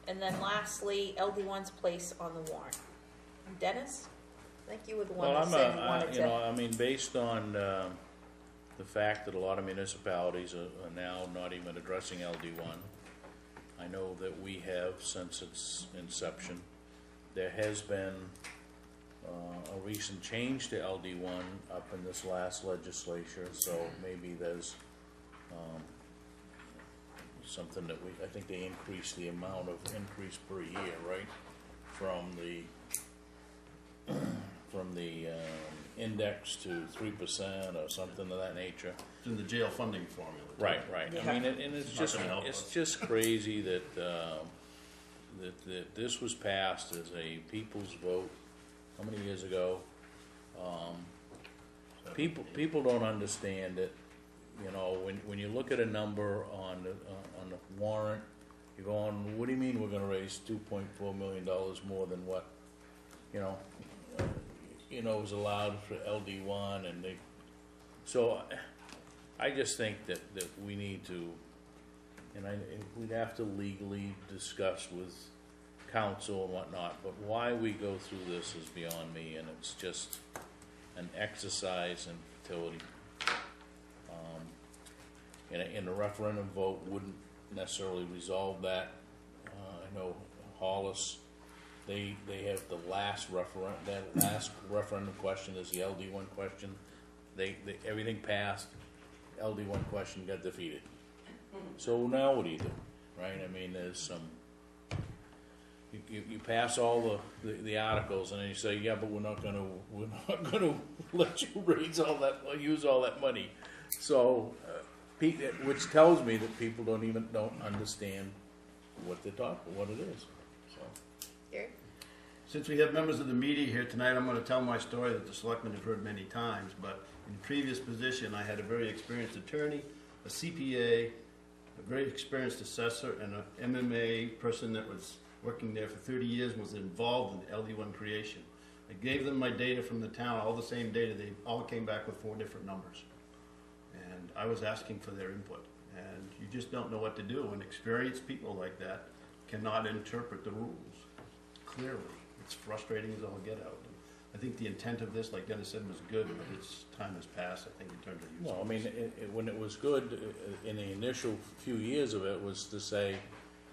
And then lastly, LD1's place on the warrant. Dennis, I think you were the one that said you wanted to. Based on the fact that a lot of municipalities are now not even addressing LD1, I know that we have, since its inception, there has been a recent change to LD1 up in this last legislature, so maybe there's something that I think they increased the amount of increase per year, right? From the index to 3% or something of that nature. It's in the jail funding formula. Right. Yeah. And it's just crazy that that this was passed as a people's vote. How many years ago? People don't understand it. When you look at a number on the warrant, you're going, what do you mean we're going to raise $2.4 million more than what was allowed for LD1, and so I just think that we need to, we'd have to legally discuss with council and whatnot, but why we go through this is beyond me, and it's just an exercise in futility. And a referendum vote wouldn't necessarily resolve that. I know Hollis, they have the last referendum. That last referendum question is the LD1 question. Everything passed. LD1 question got defeated. So now what do you do, right? There's some. You pass all the articles, and then you say, yeah, but we're not going to let you use all that money. So, which tells me that people don't understand what they're talking, what it is. So. Gary? Since we have members of the media here tonight, I'm going to tell my story that the selectmen have heard many times, but in previous position, I had a very experienced attorney, a CPA, a very experienced assessor, and an MMA person that was working there for 30 years and was involved in LD1 creation. I gave them my data from the town, all the same data. They all came back with 4 different numbers. And I was asking for their input. And you just don't know what to do when experienced people like that cannot interpret the rules clearly. It's frustrating as all get out. I think the intent of this, like Dennis said, was good, but its time has passed, I think, in terms of use. Well, when it was good, in the initial few years of it, was to say,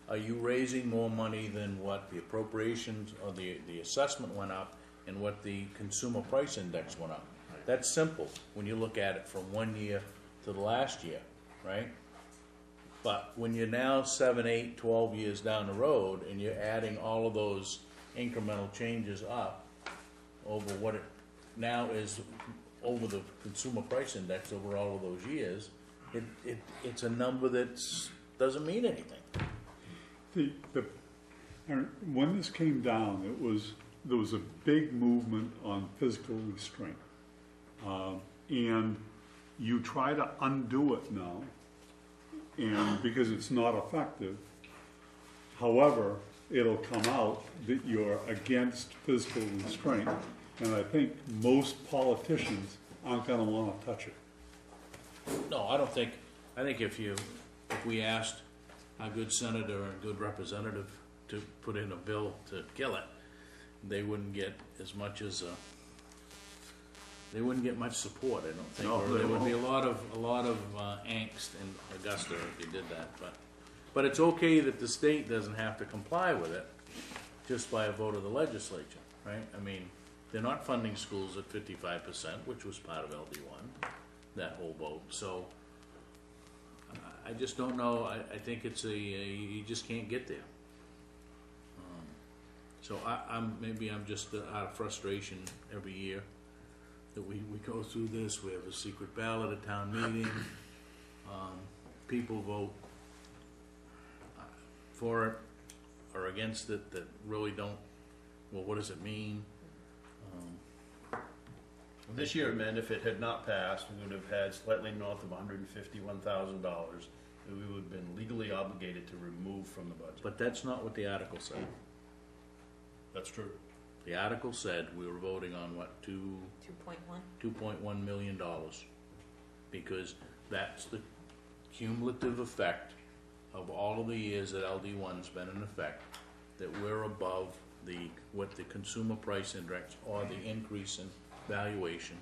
are you raising more money than what the appropriations or the assessment went up and what the consumer price index went up? Right. That's simple when you look at it from one year to the last year, right? But when you're now 7, 8, 12 years down the road and you're adding all of those incremental changes up over what it now is over the consumer price index over all of those years, it's a number that doesn't mean anything. When this came down, there was a big movement on physical restraint, and you try to undo it now, and because it's not effective. However, it'll come out that you're against physical restraint, and I think most politicians aren't going to want to touch it. No, I don't think. I think if we asked a good senator and good representative to put in a bill to kill it, they wouldn't get as much as they wouldn't get much support. I don't think. No, or there would be a lot of angst in Augusta if you did that. But it's okay that the state doesn't have to comply with it just by a vote of the legislature, right? They're not funding schools at 55%, which was part of LD1, that whole vote. So I just don't know. I think it's you just can't get there. So I'm just out of frustration every year that we go through this, we have a secret ballot at town meeting, people vote for it or against it that really don't, well, what does it mean? This year it meant if it had not passed, we would have had slightly north of $151,000 that we would have been legally obligated to remove from the budget. But that's not what the article said. That's true. The article said we were voting on what, 2.1. $2.1 million, because that's the cumulative effect of all of the years that LD1's been in effect, that we're above what the consumer price index or the increase in valuation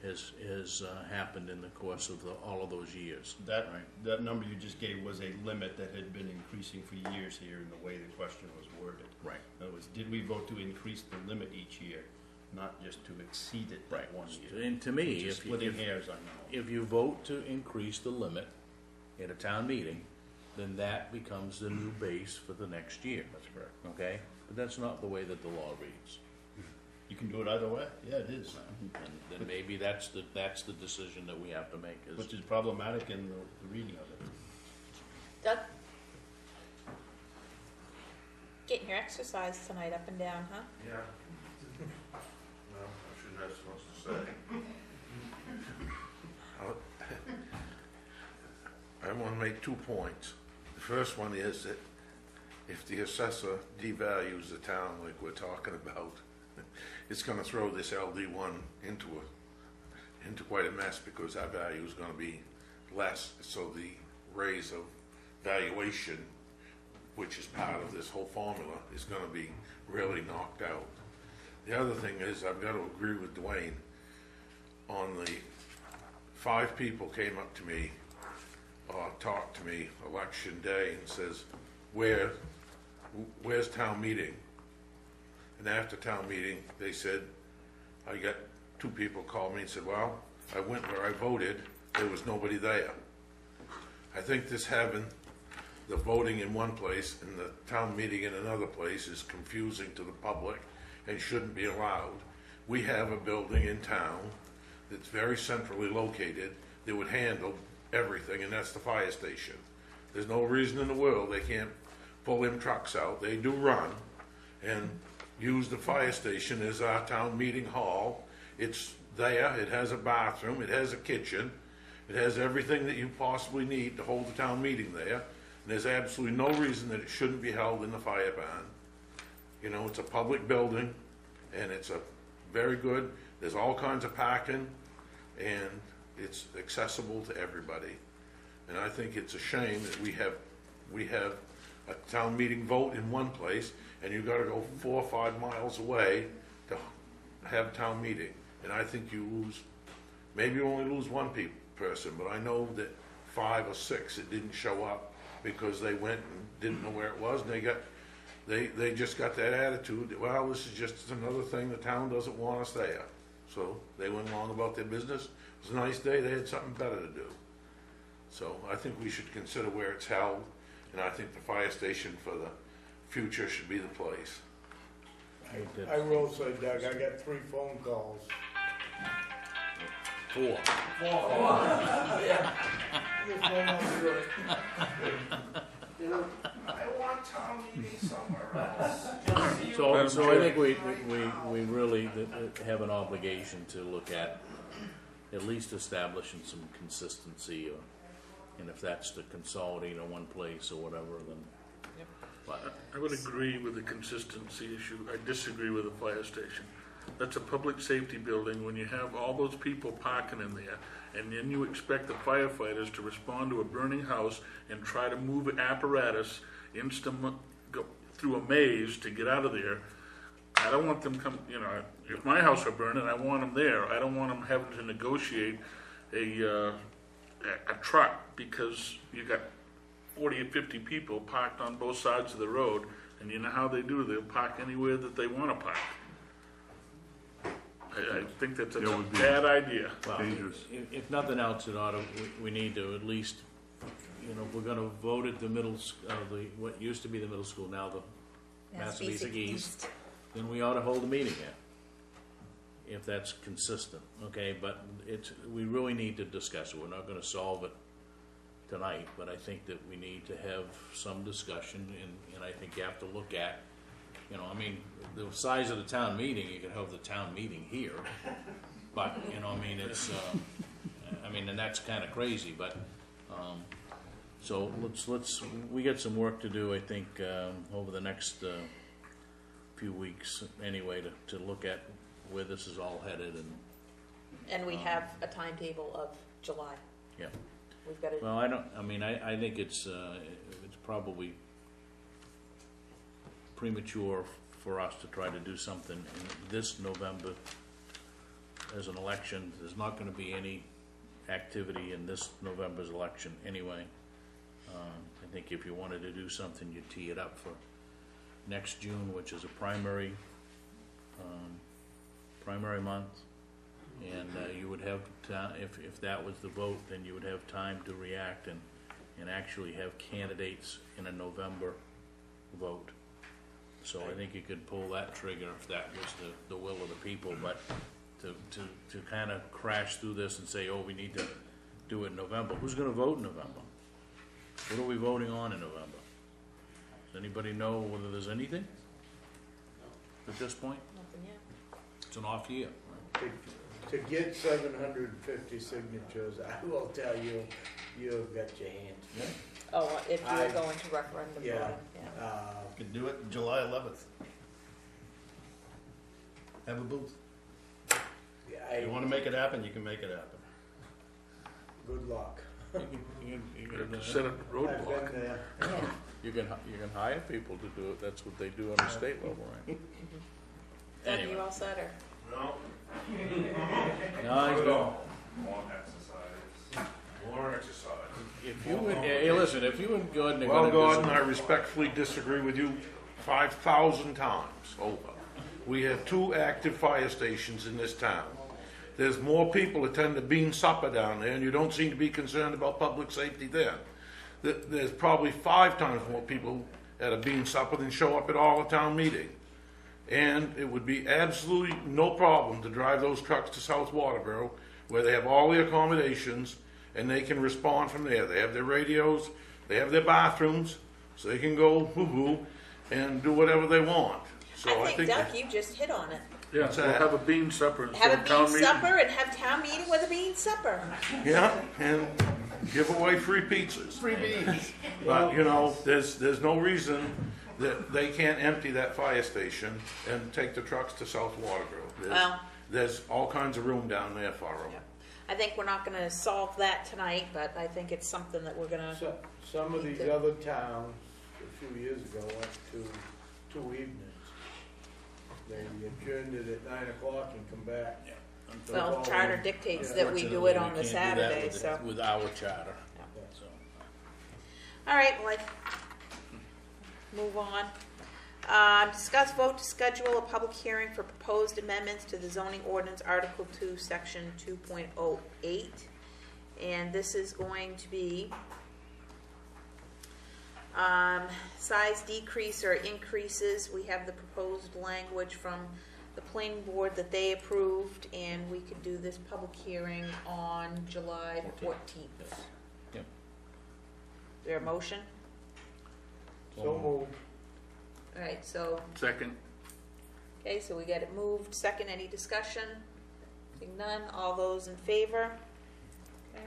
has happened in the course of all of those years. That number you just gave was a limit that had been increasing for years here in the way the question was worded. Right. In other words, did we vote to increase the limit each year, not just to exceed it that one year? And to me, Which is splitting hairs, I know. if you vote to increase the limit at a town meeting, then that becomes the new base for the next year. That's correct. Okay? But that's not the way that the law reads. You can do it either way. Yeah, it is. And then maybe that's the decision that we have to make. Which is problematic in the reading of it. Doug? Getting your exercise tonight up and down, huh? Yeah. Well, I shouldn't have so much to say. I want to make 2 points. The first one is that if the assessor devalues the town like we're talking about, it's going to throw this LD1 into quite a mess, because our value is going to be less. So the raise of valuation, which is part of this whole formula, is going to be really knocked out. The other thing is, I've got to agree with Dwayne on the 5 people came up to me or talked to me election day and says, where's town meeting? And after town meeting, they said, I got 2 people called me and said, well, I went where I voted, there was nobody there. I think this having the voting in one place and the town meeting in another place is confusing to the public and shouldn't be allowed. We have a building in town that's very centrally located that would handle everything, and that's the fire station. There's no reason in the world they can't pull them trucks out. They do run, and use the fire station as our town meeting hall. It's there, it has a bathroom, it has a kitchen, it has everything that you possibly need to hold the town meeting there. And there's absolutely no reason that it shouldn't be held in the fire barn. You know, it's a public building, and it's a very good, there's all kinds of parking, and it's accessible to everybody. And I think it's a shame that we have a town meeting vote in one place, and you've got to go 4 or 5 miles away to have a town meeting. And I think you lose, maybe you only lose 1 person, but I know that 5 or 6 that didn't show up because they went and didn't know where it was, and they just got that attitude that, well, this is just another thing, the town doesn't want us there. So they went along about their business. It was a nice day, they had something better to do. So I think we should consider where it's held, and I think the fire station for the future should be the place. I will say, Doug, I got 3 phone calls. 4. Yeah. I want town meeting somewhere else. So I think we really have an obligation to look at least establishing some consistency, and if that's to consolidate in one place or whatever, then. But I would agree with the consistency issue. I disagree with the fire station. That's a public safety building. When you have all those people parking in there, and then you expect the firefighters to respond to a burning house and try to move apparatus go through a maze to get out of there, I don't want them if my house were burning, I want them there. I don't want them having to negotiate a truck, because you got 40 or 50 people parked on both sides of the road, and you know how they do. They'll park anywhere that they want to park. I think that's a bad idea. Well, Dangerous. if nothing else, we need to at least, if we're going to vote at the what used to be the middle school, now the Massabesic East, then we ought to hold a meeting here. if that's consistent, okay? But we really need to discuss it. We're not gonna solve it tonight, but I think that we need to have some discussion, and I think you have to look at, you know, I mean, the size of the town meeting, you can have the town meeting here, but, you know, I mean, it's, and that's kinda crazy, but, so we got some work to do, I think, over the next, few weeks anyway, to look at where this is all headed, And we have a timetable of July. yeah. We've got to, Well, I think it's probably premature for us to try to do something in this November as an election. There's not gonna be any activity in this November's election anyway. I think if you wanted to do something, you'd tee it up for next June, which is a primary month. And you would have, if that was the vote, then you would have time to react and actually have candidates in a November vote. So I think you could pull that trigger if that was the will of the people, but to kind of crash through this and say, oh, we need to do it in November. Who's gonna vote in November? What are we voting on in November? Does anybody know whether there's anything at this point? nothing yet. It's an off year. To get 750 signatures, I will tell you, you've got your hands. Oh, if you're going to referendum, Yeah. voting, yeah. You can do it July 11th. Have a booth. If you wanna make it happen, you can make it happen. Good luck. You can set a I've roadblock. been there. Yeah. You can hire people to do it. That's what they do on the state level, right? Doug, Anyway. you all set, or? No, No, he's going. more exercise. If you would, hey, listen, if you and Gordon are Well, gonna Gordon, do I respectfully disagree with you 5,000 times over. We have 2 active fire stations in this town. There's more people attend the bean supper down there, and you don't seem to be concerned about public safety there. There's probably 5 times more people at a bean supper than show up at all the town meeting. And it would be absolutely no problem to drive those trucks to South Waterboro, where they have all the accommodations, and they can respond from there. They have their radios, they have their bathrooms, so they can go woo-hoo and do whatever they want. So I think, Doug, that- you just hit on it. Yeah, What's we'll that? have a bean supper Have instead a of town bean meeting. supper and have town meeting with a bean supper. Yeah, and give away free pizzas. Free beans. But, you know, there's no reason that they can't empty that fire station and take the trucks to South Waterboro. Well- There's all kinds of room down there for them. I think we're not gonna solve that tonight, but I think it's something that we're gonna, Some of these other towns, a few years ago, went to 2 evenings. They adjourned it at 9 o'clock and come back. well, charter dictates Yeah. that we do it on the Unfortunately, we can't do that Saturday, with- so. With our charter, Yeah. so. All right, well, move on. Discuss vote to schedule a public hearing for proposed amendments to the zoning ordinance, Article 2, Section 2.08. And this is going to be size decrease or increases. We have the proposed language from the planning board that they approved, and we could do this public hearing on July 14th. Yep. Is there a motion? So moved. All right, so, Second. okay, so we got it moved. Second, any discussion? Seeing none, all those in favor? Okay.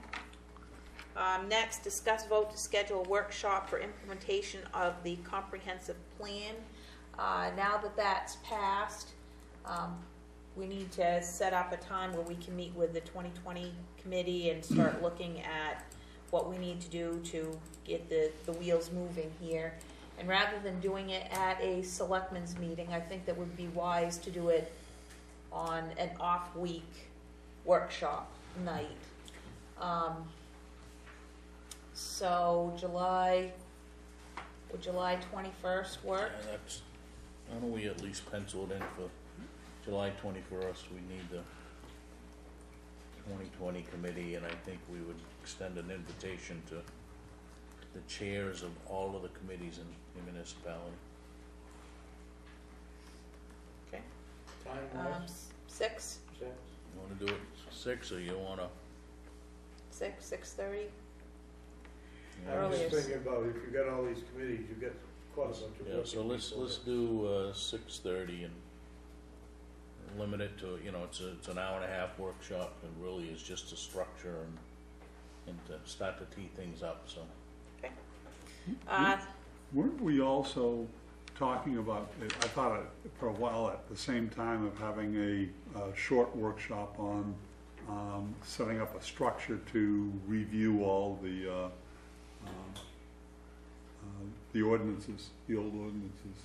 Next, discuss vote to schedule a workshop for implementation of the comprehensive plan. Now that that's passed, we need to set up a time where we can meet with the 2020 committee and start looking at what we need to do to get the wheels moving here. And rather than doing it at a selectmen's meeting, I think that would be wise to do it on an off-week workshop night. So would July 21st work? Yeah, that's, why don't we at least pencil it in for July 21st? We need the 2020 committee, and I think we would extend an invitation to the chairs of all of the committees in the municipality. Okay. Time was 6? 6? You wanna do it 6, or you wanna? 6:30? I'm Earlier. just thinking about if you got all these committees, you got quite a bunch of Yeah, so working let's people do 6:30 and limit it to, it's an hour and a half workshop, and really is just to structure and to start to tee things up, so. Weren't we also talking about, I thought for a while at the same time of having a short workshop on setting up a structure to review all the ordinances, the old ordinances.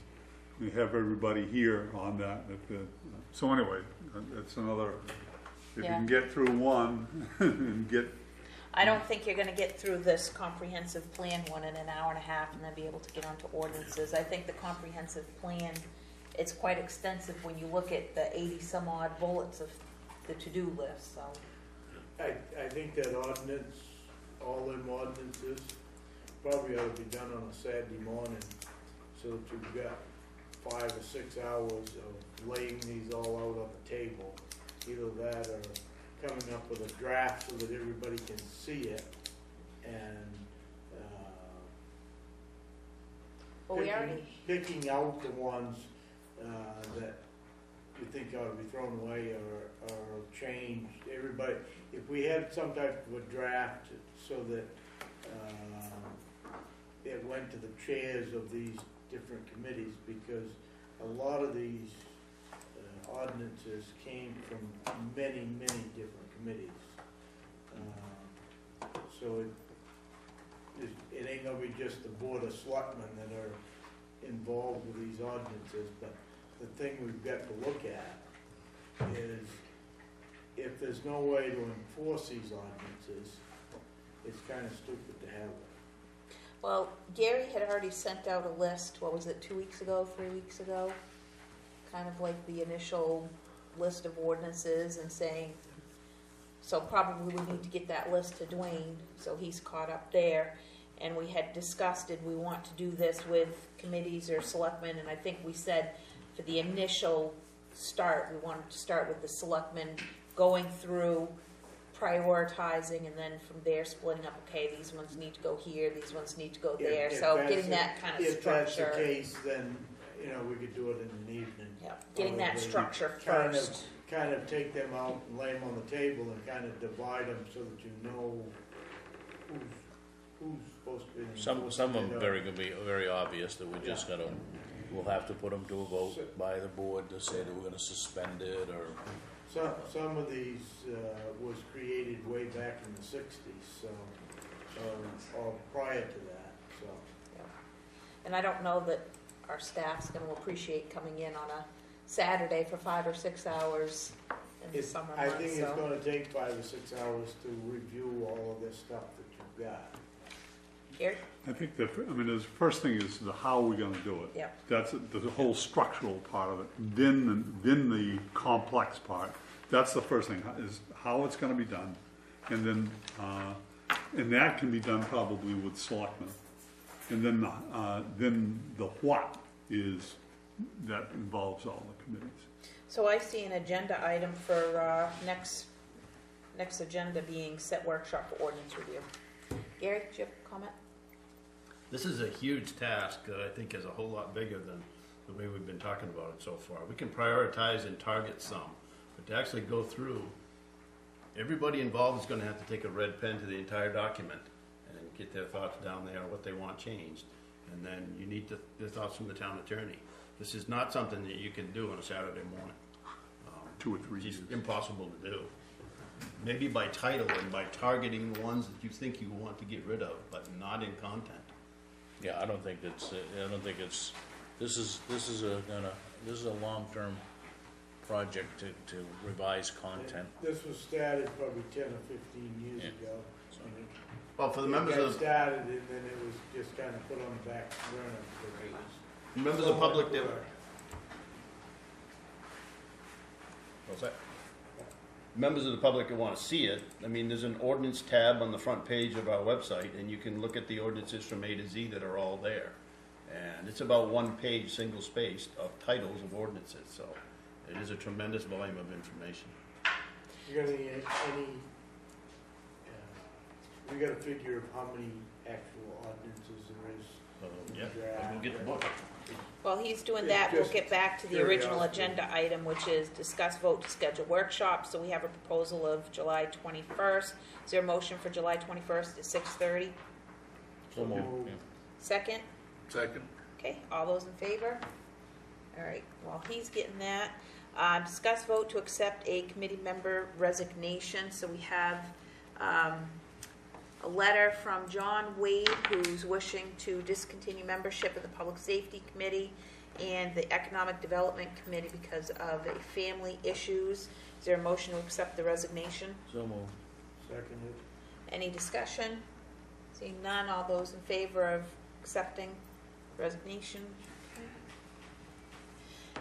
We have everybody here on that. So anyway, that's another, if you Yeah. can get through one and get, I don't think you're gonna get through this comprehensive plan one in an hour and a half and then be able to get onto ordinances. I think the comprehensive plan, it's quite extensive when you look at the 80-some odd bullets of the to-do list, so. I think that ordinance, all them ordinances, probably ought to be done on a Saturday morning, so that you've got 5 or 6 hours of laying these all out on the table. Either that or coming up with a draft so that everybody can see it, and Well, we already, picking out the ones that you think ought to be thrown away or changed. Everybody, if we had some type of a draft so that it went to the chairs of these different committees, because a lot of these ordinances came from many, many different committees. So it ain't gonna be just the Board of Selectmen that are involved with these ordinances, but the thing we've got to look at is if there's no way to enforce these ordinances, it's kinda stupid to have them. well, Gary had already sent out a list, what was it, 2 weeks ago, 3 weeks ago? Kind of like the initial list of ordinances and saying, so probably we need to get that list to Dwayne, so he's caught up there. And we had discussed, did we want to do this with committees or selectmen? And I think we said for the initial start, we wanted to start with the selectmen, going through, prioritizing, and then from there splitting up, okay, these ones need to go here, these ones need to go there. If So that's getting the- that kind of If that's the structure. case, then, we could do it in an evening. Yeah, getting that Probably structure kind of- first. Kind of take them out and lay them on the table and kind of divide them so that you know who's supposed to be. Some of them gonna be very obvious that we just gotta, we'll have to put them to a vote by the board to say that we're gonna suspend it, or, Some of these was created way back in the 60s, so, or prior to that, so. And I don't know that our staff's gonna appreciate coming in on a Saturday for 5 or 6 hours in the summer I months, think it's so. gonna take 5 or 6 hours to review all of this stuff that you've got. Gary? I think the first thing is the how are we gonna do it? Yep. That's the whole structural part of it. Then the complex part. That's the first thing, is how it's gonna be done. And then, and that can be done probably with selectmen. And then the what is, that involves all the committees. So I see an agenda item for next agenda being set workshop for ordinance review. Gary, do you have a comment? This is a huge task that I think is a whole lot bigger than the way we've been talking about it so far. We can prioritize and target some, but to actually go through, everybody involved is gonna have to take a red pen to the entire document and get their thoughts down there on what they want changed. And then you need the thoughts from the town attorney. This is not something that you can do on a Saturday morning. 2 or 3 It's years. just impossible to do. Maybe by title and by targeting the ones that you think you want to get rid of, but not in content. yeah, I don't think it's, this is a long-term project to revise content. This was started probably 10 or 15 years Yeah. ago. Well, for the It members got of the started and then it was just kind of put on the back burner for years. members of the public that what's that? Members of the public that want to see it, I mean, there's an ordinance tab on the front page of our website, and you can look at the ordinances from A to Z that are all there. And it's about 1 page, single spaced, of titles of ordinances, so it is a tremendous volume of information. You got we got a figure of how many actual ordinances there is? Yeah, we'll get the book. Well, he's doing It's that. We'll just get back to the original curiosity. agenda item, which is discuss vote to schedule workshops. So we have a proposal of July 21st. Is there a motion for July 21st at 6:30? So moved. Second? Second. Okay, all those in favor? All right, while he's getting that, discuss vote to accept a committee member resignation. So we have a letter from John Wade, who's wishing to discontinue membership of the Public Safety Committee and the Economic Development Committee because of family issues. Is there a motion to accept the resignation? So moved. Seconded. Any discussion? Seeing none, all those in favor of accepting resignation? Okay.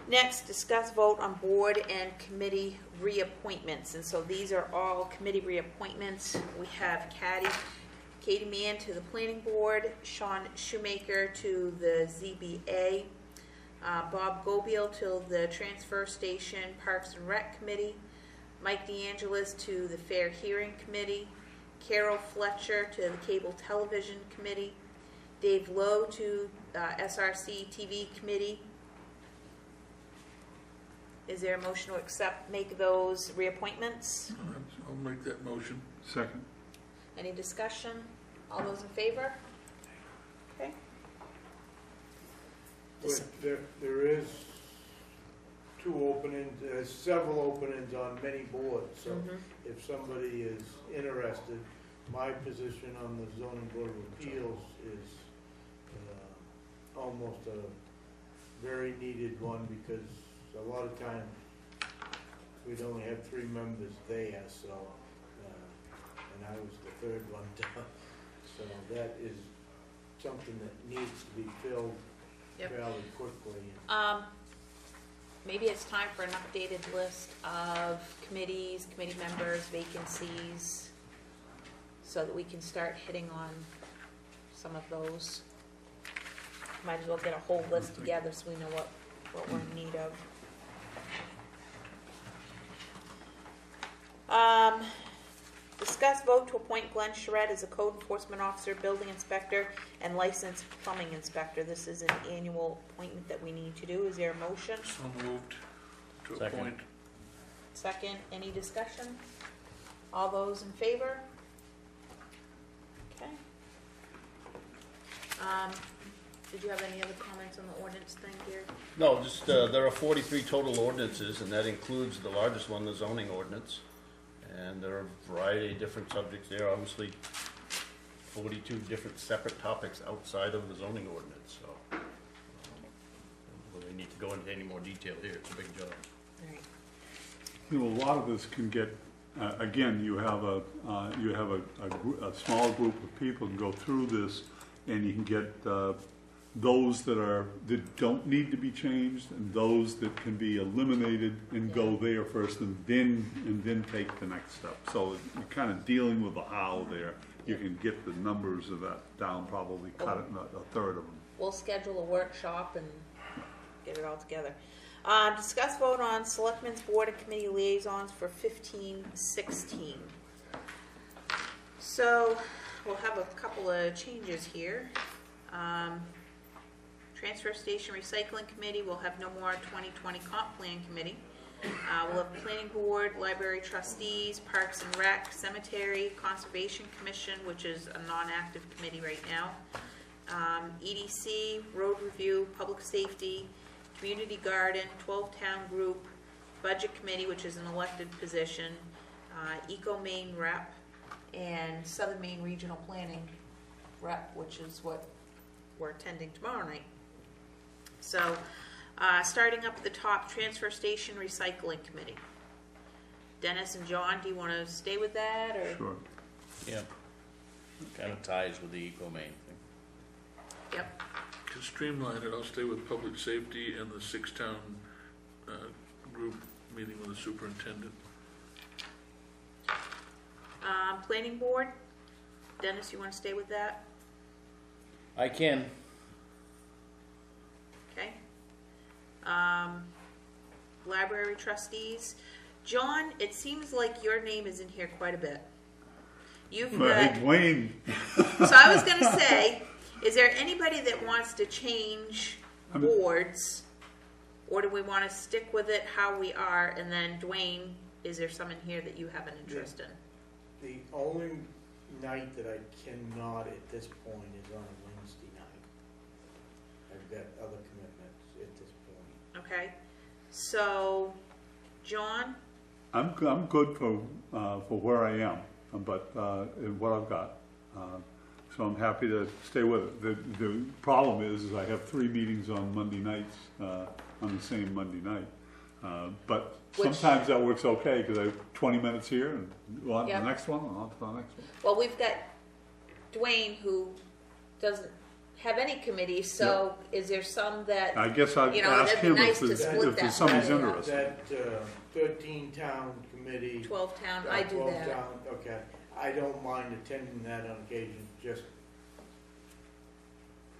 Next, discuss vote on board and committee reappointments. And so these are all committee reappointments. We have Katie Mann to the Planning Board, Sean Shoemaker to the ZBA, Bob Gobiel to the Transfer Station Parks and Rec Committee, Mike DeAngelis to the Fair Hearing Committee, Carol Fletcher to the Cable Television Committee, Dave Lowe to SRC TV Committee. Is there a motion to make those reappointments? I'll make that motion. Second. Any discussion? All those in favor? Okay. There is two openings, there's several openings on many boards, so if somebody is interested, my position on the zoning board of appeals is almost a very needed one, because a lot of times we'd only have 3 members there, so, and I was the 3rd one down, so that is something that needs to be filled fairly quickly. Maybe it's time for an updated list of committees, committee members, vacancies, so that we can start hitting on some of those. Might as well get a whole list together so we know what we're in need of. Discuss vote to appoint Glenn Charette as a code enforcement officer, building inspector, and licensed plumbing inspector. This is an annual appointment that we need to do. Is there a motion? So moved to Second. appoint. Second, any discussion? All those in favor? Okay. Did you have any other comments on the ordinance thing here? No, just, there are 43 total ordinances, and that includes the largest one, the zoning ordinance. And there are a variety of different subjects there, obviously 42 different separate topics outside of the zoning ordinance, so. Whether they need to go into any more detail here, it's a big job. All right. You know, a lot of this can get, again, you have a small group of people can go through this, and you can get those that don't need to be changed, and those that can be eliminated and go there first, and then take the next step. So you're kind of dealing with the how there. You can get the numbers of that down, probably cut it in a third of them. We'll schedule a workshop and get it all together. Discuss vote on Selectmen's Board and Committee Liaisons for 15-16. So we'll have a couple of changes here. Transfer Station Recycling Committee will have no more 2020 Comp Plan Committee. We'll have Planning Board, Library Trustees, Parks and Rec, Cemetery, Conservation Commission, which is a non-active committee right now. EDC, Road Review, Public Safety, Community Garden, 12 Town Group, Budget Committee, which is an elected position, Eco Maine Rep, and Southern Maine Regional Planning Rep, which is what we're attending tomorrow night. So, starting up at the top, Transfer Station Recycling Committee. Dennis and John, do you want to stay with that, or? Sure. Yeah. Kind of ties with the eco-main thing. Yep. To streamline it, I'll stay with public safety and the 6-town group meeting with the superintendent. Planning Board, Dennis, you want to stay with that? I can. Okay. Library Trustees, John, it seems like your name is in here quite a bit. You've But got, hey, Dwayne, so I was gonna say, is there anybody that wants to change boards? Or do we wanna stick with it how we are, and then Dwayne, is there some in here that you have an interest in? The only night that I cannot at this point is on a Wednesday night. I've got other commitments at this point. Okay, so, John, I'm good for where I am, but in what I've got. So I'm happy to stay with it. The problem is I have 3 meetings on Monday nights, on the same Monday night. But sometimes that works okay, because I have 20 minutes here, and on to Yep. the next one, and on to the next one. well, we've got Dwayne who doesn't have any committees, so is there some that, I guess I'd You know, ask that'd be him nice if to split there's that somebody's one. interested. That 13 town committee. 12 town, I do 12 that. town, okay. I don't mind attending that on occasion, just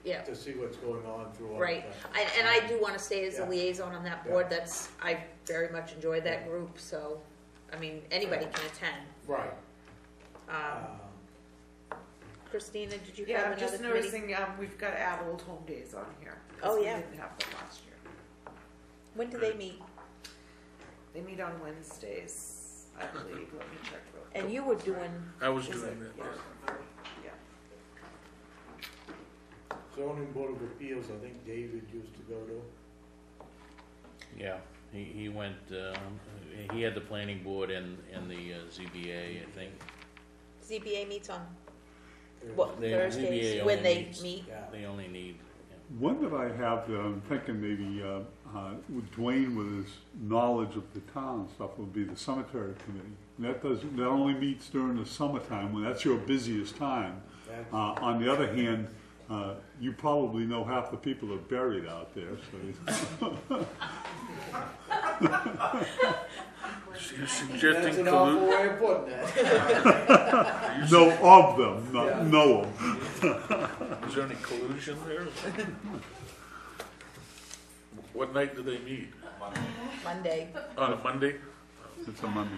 Yeah, to see what's going on throughout. right. And I do wanna stay as a Yeah. liaison on that board, that's, I very much enjoy that group, so, I mean, anybody can attend. Right. Christina, did you Yeah, have I'm just another committee? noticing, we've got add old home days on here. 'cause Oh, we yeah. didn't have them last year. When do they meet? They meet on Wednesdays, I believe, let me check real quick. And you were doing, I was Is doing it? that, Yeah. yeah. Zoning Board of Appeals, I think David used to go to. Yeah, he went, he had the planning board and the ZBA, I think. ZBA meets on Thursday. what, The Thursdays, ZBA when only they meets- meet? Yeah. They only need, One that I have that I'm thinking maybe with Dwayne with his knowledge of the town and stuff would be the cemetery committee. That only meets during the summertime, when that's your busiest time. That's- On the other hand, you probably know half the people are buried out there, so. You're That's suggesting an awful collusion? way of putting it. Know of them, not know them. Is there any collusion there? What night do they meet? Monday. On a Monday? It's a Monday.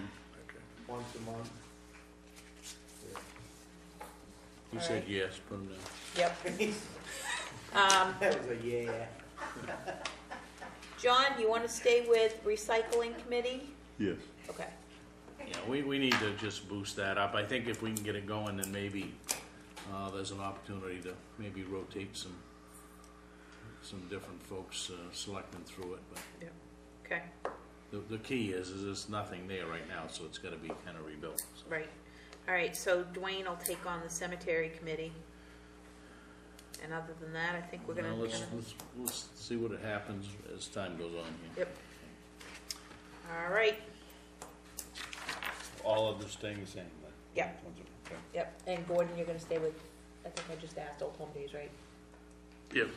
Okay. Once a month. he said yes, put him down. Yep. That was a yeah. John, you wanna stay with recycling committee? Yes. Okay. Yeah, we need to just boost that up. I think if we can get it going, then maybe, there's an opportunity to maybe rotate some different folks, selecting through it, but Yep. Okay, the key is there's nothing there right now, so it's gotta be kinda rebuilt, so. right. All right, so Dwayne will take on the cemetery committee. And other than that, I think we're gonna Well, kinda, let's see what happens as time goes on here. yep. All right, All of this staying the same, but. Yep. Okay. yep. And Gordon, you're gonna stay with, I think I just asked Old Home Days, right? Yes.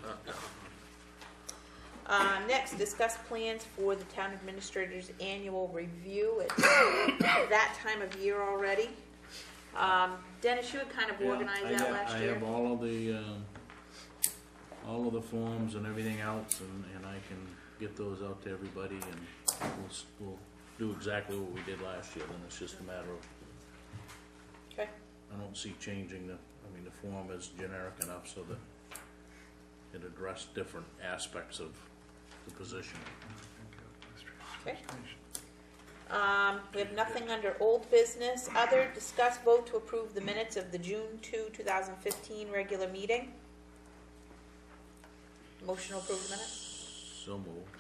Next, discuss plans for the town administrator's annual review. It's that time of year already. Dennis, you had kind of Yeah, organized I that have- last I year. have all of the forms and everything else, and I can get those out to everybody, and we'll do exactly what we did last year, then it's just a matter of, Okay, I don't see changing the form is generic enough so that it addressed different aspects of the position. okay. We have nothing under old business. Other, discuss vote to approve the minutes of the June 2, 2015 regular meeting. Motion to approve the minutes. So moved.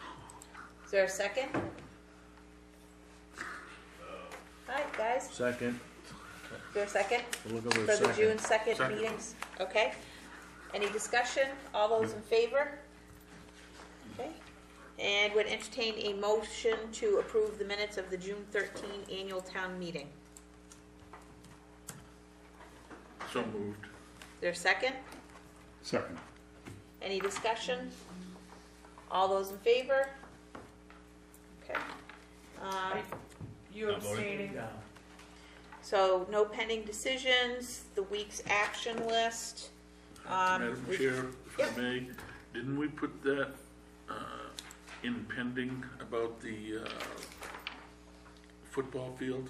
Is there a second? Hi, guys. Second, Is there a second? we'll look over For a the June second. 2nd meetings? Okay. Any discussion? All those in favor? Okay. And would entertain a motion to approve the minutes of the June 13 annual town meeting. So moved. Is there a second? Second. Any discussion? All those in favor? Okay. You abstaining? Yeah. So no pending decisions, the week's action list. Madam we- Chair, if Yep. I may, didn't we put that in pending about the football field?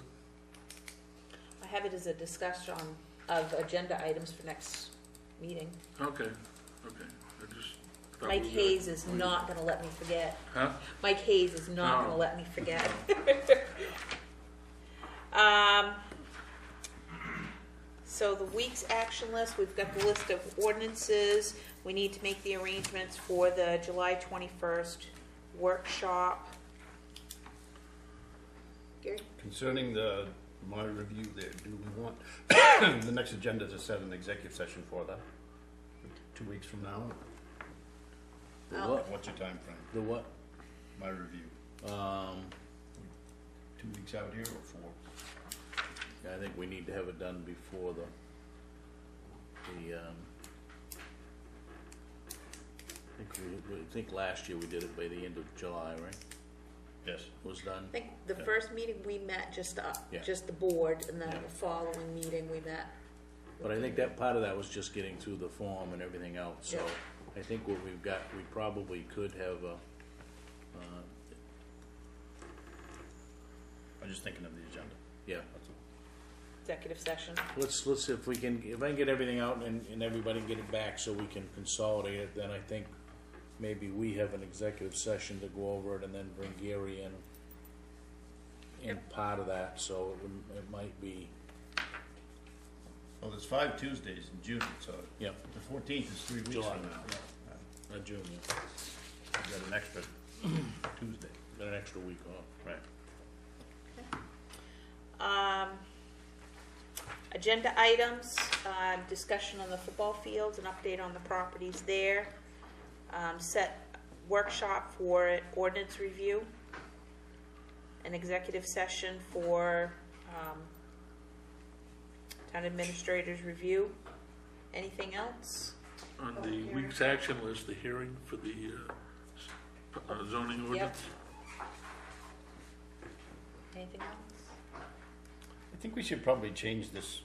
I have it as a discussion of agenda items for next meeting. Okay, okay. I just thought Mike we were Hayes gonna- is not gonna let me forget. Huh? Mike Hayes is not No. gonna let me forget. So the week's action list, we've got the list of ordinances. We need to make the arrangements for the July 21st workshop. Gary? Concerning my review there, do we want the next agenda to set an executive session for that? 2 weeks from now? The what? What's your time frame? The what? My review. 2 weeks out here or 4? I think we need to have it done before I think last year we did it by the end of July, right? Yes. Was done? I think the first meeting we met just Yeah. the board, and then Yeah. the following meeting we met. But I think that part of that was just getting through the form and everything else, so Yeah. I think what we've got, we probably could have I'm just thinking of the agenda. yeah. That's all. Executive session. Let's, if I can get everything out and everybody can get it back so we can consolidate it, then I think maybe we have an executive session to go over it and then bring Gary in part of that, so it might be, Well, there's 5 Tuesdays in June, so yeah, the 14th is 3 weeks July, from now. June, yeah. We've got an extra Tuesday. Got an extra week off. Right. Agenda items, discussion on the football fields, an update on the properties there. Set workshop for ordinance review. An executive session for town administrator's review. Anything else? On the week's action list, the hearing for the zoning ordinance? Anything else? I think we should probably change this,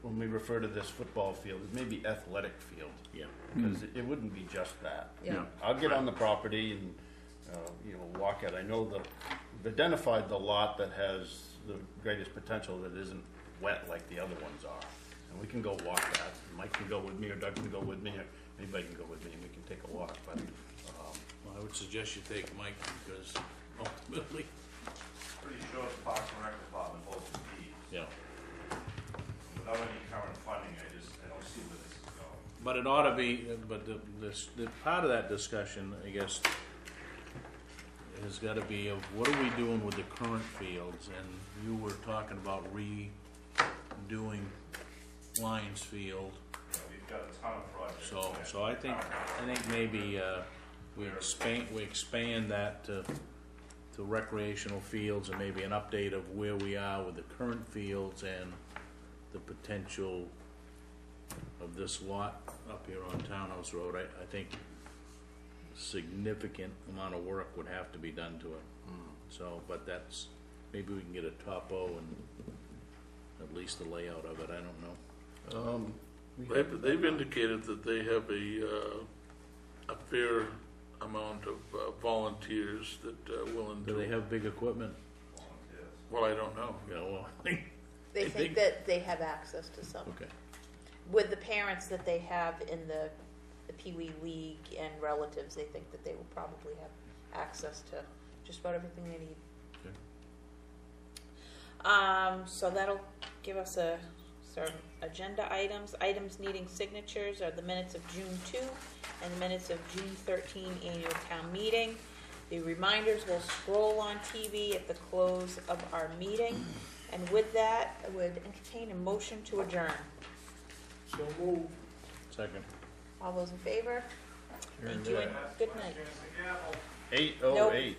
when we refer to this football field, it may be athletic field. Yeah. Because it wouldn't be just that. Yeah. I'll get on the property and, walk it. I know we've identified the lot that has the greatest potential that isn't wet like the other ones are. And we can go walk that. Mike can go with me, or Doug can go with me, or anybody can go with me, and we can take a walk. But Well, I would suggest you take Mike, because ultimately, Pretty sure the Parks and Rec department holds the key. yeah. Without any current funding, I don't see where this is going. But it ought to be, but the part of that discussion, I guess, has got to be of what are we doing with the current fields? And you were talking about redoing Lions Field. You know, we've got a ton of projects. So I think maybe we expand that to recreational fields, and maybe an update of where we are with the current fields and the potential of this lot up here on Townhouse Road. I think significant amount of work would have to be done to it. So, but that's, maybe we can get a topo and at least the layout of it, I don't know. They've indicated that they have a fair amount of volunteers that are willing Do they to, have big equipment? well, I don't know. Yeah, well, They think that they have access to some. okay. With the parents that they have in the Pee Wee League and relatives, they think that they will probably have access to just about everything they need. Okay. So that'll give us a sort of agenda items needing signatures are the minutes of June 2 and the minutes of June 13 annual town meeting. The reminders will scroll on TV at the close of our meeting. And with that, I would entertain a motion to adjourn. So move. Second. All those in favor? Thank you and good night. 8:08.